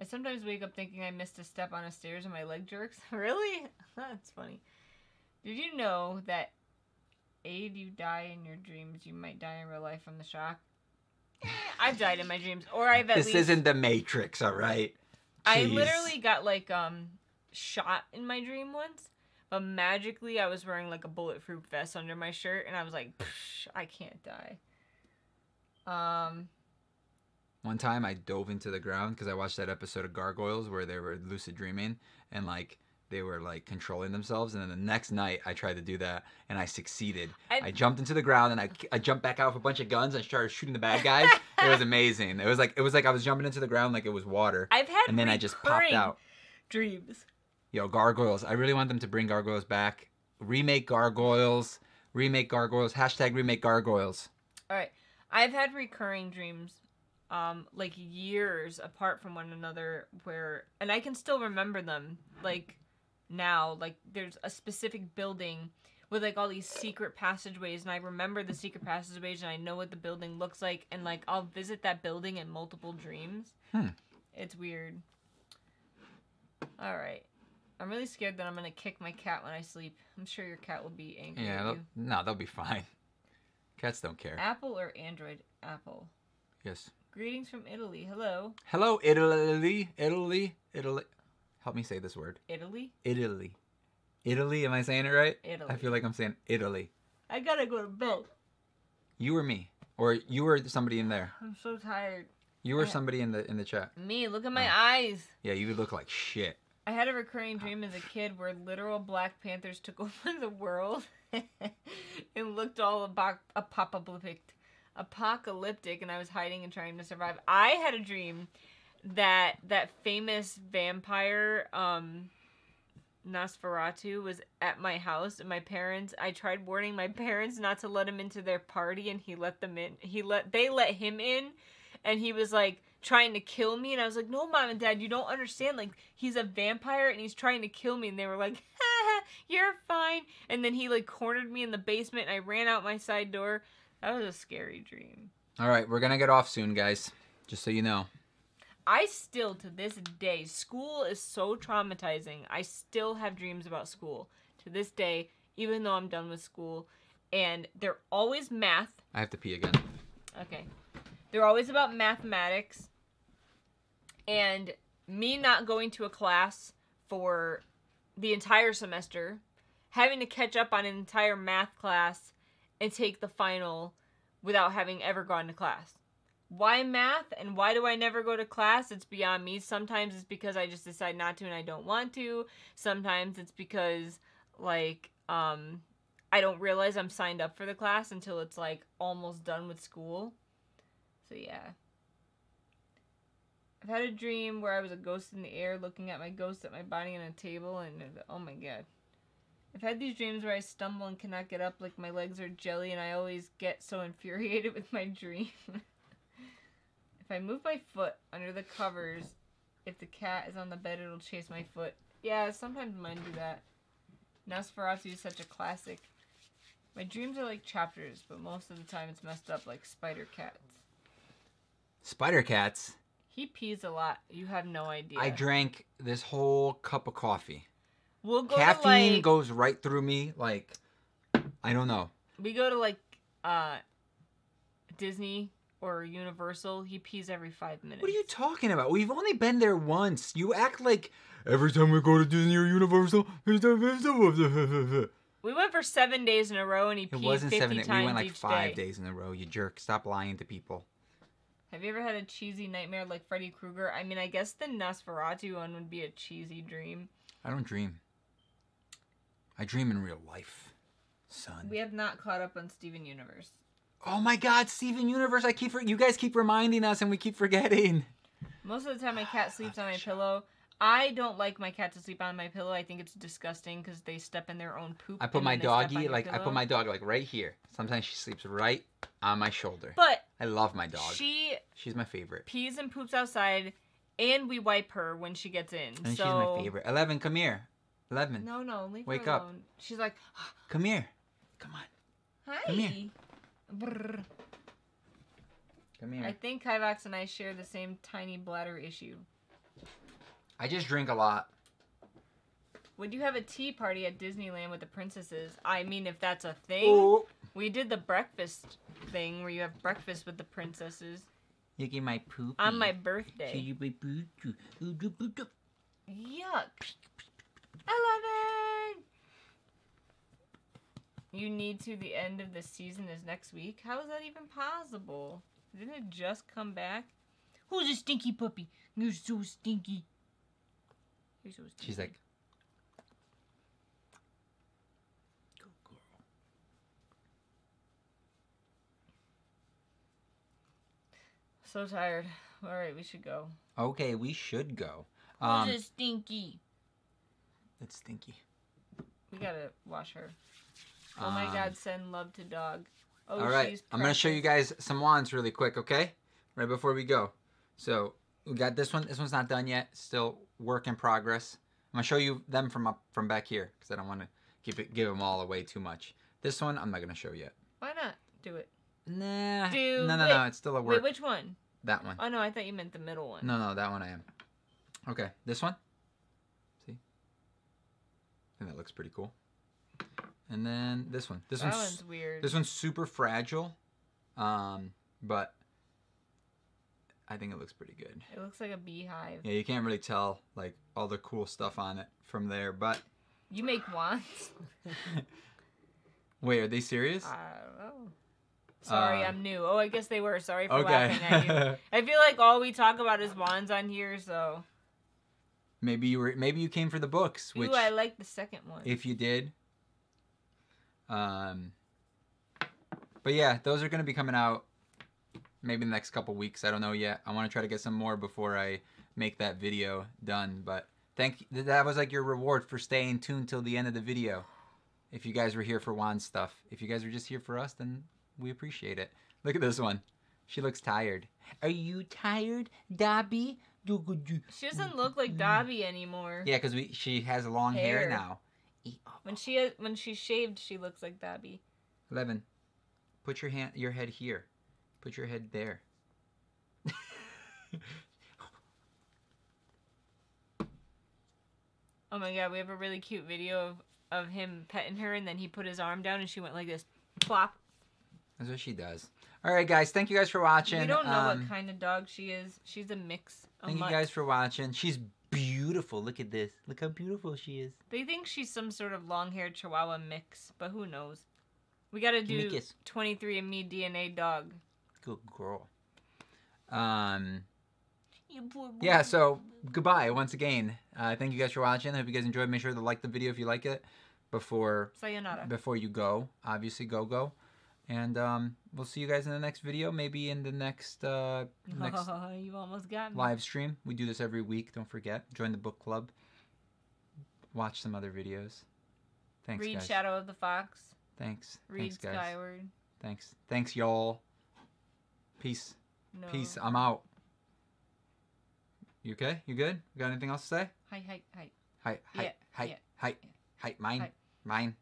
I sometimes wake up thinking I missed a step on a stairs and my leg jerks. Really? That's funny. Did you know that if you die in your dreams, you might die in real life from the shock? I've died in my dreams, or I've at least... This isn't the Matrix, all right? I literally got like shot in my dream once, but magically I was wearing like a bulletproof vest under my shirt, and I was like, I can't die. One time I dove into the ground because I watched that episode of Gargoyles where they were lucid dreaming and like they were like controlling themselves, and then the next night I tried to do that and I succeeded. I jumped into the ground and I jumped back out with a bunch of guns and started shooting the bad guys. It was amazing. It was like I was jumping into the ground like it was water. And then I just popped out. Dreams. Yo, Gargoyles. I really want them to bring Gargoyles back. Remake Gargoyles. Hashtag remake Gargoyles. All right. I've had recurring dreams, like years apart from one another and I can still remember them, like now, like there's a specific building with like all these secret passageways, and I remember the secret passageways and I know what the building looks like, and like I'll visit that building in multiple dreams. It's weird. All right. I'm really scared that I'm going to kick my cat when I sleep. I'm sure your cat will be angry at you. No, they'll be fine. Cats don't care. Apple or Android? Apple. Yes. Greetings from Italy. Hello. Hello, Italy. Help me say this word. Italy? Italy, am I saying it right? Italy. I feel like I'm saying Italy. I gotta go to bed. You or me? Or you or somebody in there? I'm so tired. You or somebody in the chat? Me, look at my eyes. Yeah, you look like shit. I had a recurring dream as a kid where literal Black Panthers took over the world and looked all apocalyptic, and I was hiding and trying to survive. I had a dream that famous vampire, Nosferatu, was at my house, and I tried warning my parents not to let him into their party, and he let them in. They let him in, and he was like trying to kill me, and I was like, no, Mom and Dad, you don't understand, like, he's a vampire and he's trying to kill me. And they were like, ha, you're fine. And then he like cornered me in the basement, and I ran out my side door. That was a scary dream. All right, we're gonna get off soon, guys, just so you know. I still, to this day, school is so traumatizing. I still have dreams about school to this day, even though I'm done with school, and they're always math. I have to pee again. Okay. They're always about mathematics, and me not going to a class for the entire semester, having to catch up on an entire math class and take the final without having ever gone to class. Why math, and why do I never go to class? It's beyond me. Sometimes it's because I just decide not to and I don't want to. Sometimes it's because, like, I don't realize I'm signed up for the class until it's, like, almost done with school. So, yeah. I've had a dream where I was a ghost in the air looking at my ghost at my body on a table, and oh my god. I've had these dreams where I stumble and cannot get up like my legs are jelly, and I always get so infuriated with my dream. If I move my foot under the covers, if the cat is on the bed, it'll chase my foot. Yeah, sometimes mine do that. Nosferatu is such a classic. My dreams are like chapters, but most of the time it's messed up like spider cats. Spider cats? He pees a lot. You have no idea. I drank this whole cup of coffee. We'll go Caffeine to like, goes right through me, like, I don't know. We go to like Disney or Universal, he pees every 5 minutes. What are you talking about? We've only been there once. You act like every time we go to Disney or Universal. We went for 7 days in a row, and he It peed wasn't 50 7 times days. We went like each 5 day. days in a row. You jerk. Stop lying to people. Have you ever had a cheesy nightmare like Freddy Krueger? I mean, I guess the Nosferatu one would be a cheesy dream. I don't dream. I dream in real life, son. We have not caught up on Steven Universe. Oh my God, Steven Universe! You guys keep reminding us, and we keep forgetting. Most of the time, my cat sleeps on my pillow. I don't like my cat to sleep on my pillow. I think it's disgusting because they step in their own poop. I put my doggy I put my dog like right here. Sometimes she sleeps right on my shoulder. But I love my dog. She's my favorite. Pees and poops outside, and we wipe her when she gets in. And she's my favorite. 11, come here. 11. No, leave Wake her up. alone. She's like, come here. Come on. Hi. Come here. Brr. Come here. I think Kivox and I share the same tiny bladder issue. I just drink a lot. Would you have a tea party at Disneyland with the princesses? I mean, if that's a thing. Oh. We did the breakfast thing where you have breakfast with the princesses. You get my poop. On my birthday. Yuck. Yuck. 11! You need to. The end of the season is next week. How is that even possible? Didn't it just come back? Who's a stinky puppy? You're so stinky. You're so stinky. She's like, go girl. So tired. All right, we should go. Okay, we should go. Who's a stinky? It's stinky. We gotta wash her. Oh my God, send love to dog. Oh, all right, she's I'm going to show you guys some wands really quick, okay? Right before we go. So, we got this one. This one's not done yet. Still work in progress. I'm going to show you them from back here because I don't want to give them all away too much. This one, I'm not going to show yet. Why not? Do it. Nah. Do No. It's still a work. Wait, which one? That one. Oh, no, I thought you meant the middle one. No, that one I am. Okay, this one. See? I think that looks pretty cool. And then this one. This one's weird. This one's super fragile, but I think it looks pretty good. It looks like a beehive. Yeah, you can't really tell like all the cool stuff on it from there, but you make wands? Wait, are they serious? I don't know. Sorry, I'm new. Oh, I guess they were. Sorry for okay. laughing at you. I feel like all we talk about is wands on here, so maybe you came for the books, which ooh, I like the second one. If you did. But yeah, those are going to be coming out maybe in the next couple weeks. I don't know yet. I want to try to get some more before I make that video done. But that was like your reward for staying tuned till the end of the video. If you guys were here for wand stuff. If you guys were just here for us, then we appreciate it. Look at this one. She looks tired. Are you tired, Dobby? She doesn't look like Dobby anymore. Yeah, because she has long hair now. When she's shaved, she looks like Dobby. 11. Put your head here. Put your head there. Oh my God, we have a really cute video of him petting her, and then he put his arm down, and she went like this, plop. That's what she does. All right, guys. Thank you guys for watching. We don't know what kind of dog she is. She's a mix. Thank you guys for watching. She's beautiful. Look at this. Look how beautiful she is. They think she's some sort of long-haired Chihuahua mix, but who knows? We gotta do 23andMe DNA dog. Good girl. Yeah, so goodbye once again. Thank you guys for watching. I hope you guys enjoyed. Make sure to like the video if you like it before you go. Obviously, go. And we'll see you guys in the next video. Maybe in the next you almost got me. Live stream. We do this every week. Don't forget. Join the book club. Watch some other videos. Thanks, Read guys. Shadow of the Fox. Thanks. Read Thanks, guys. Skyward. Thanks, y'all. Peace. No. Peace. I'm out. You okay? You good? You got anything else to say? Hi. Hi. Mine.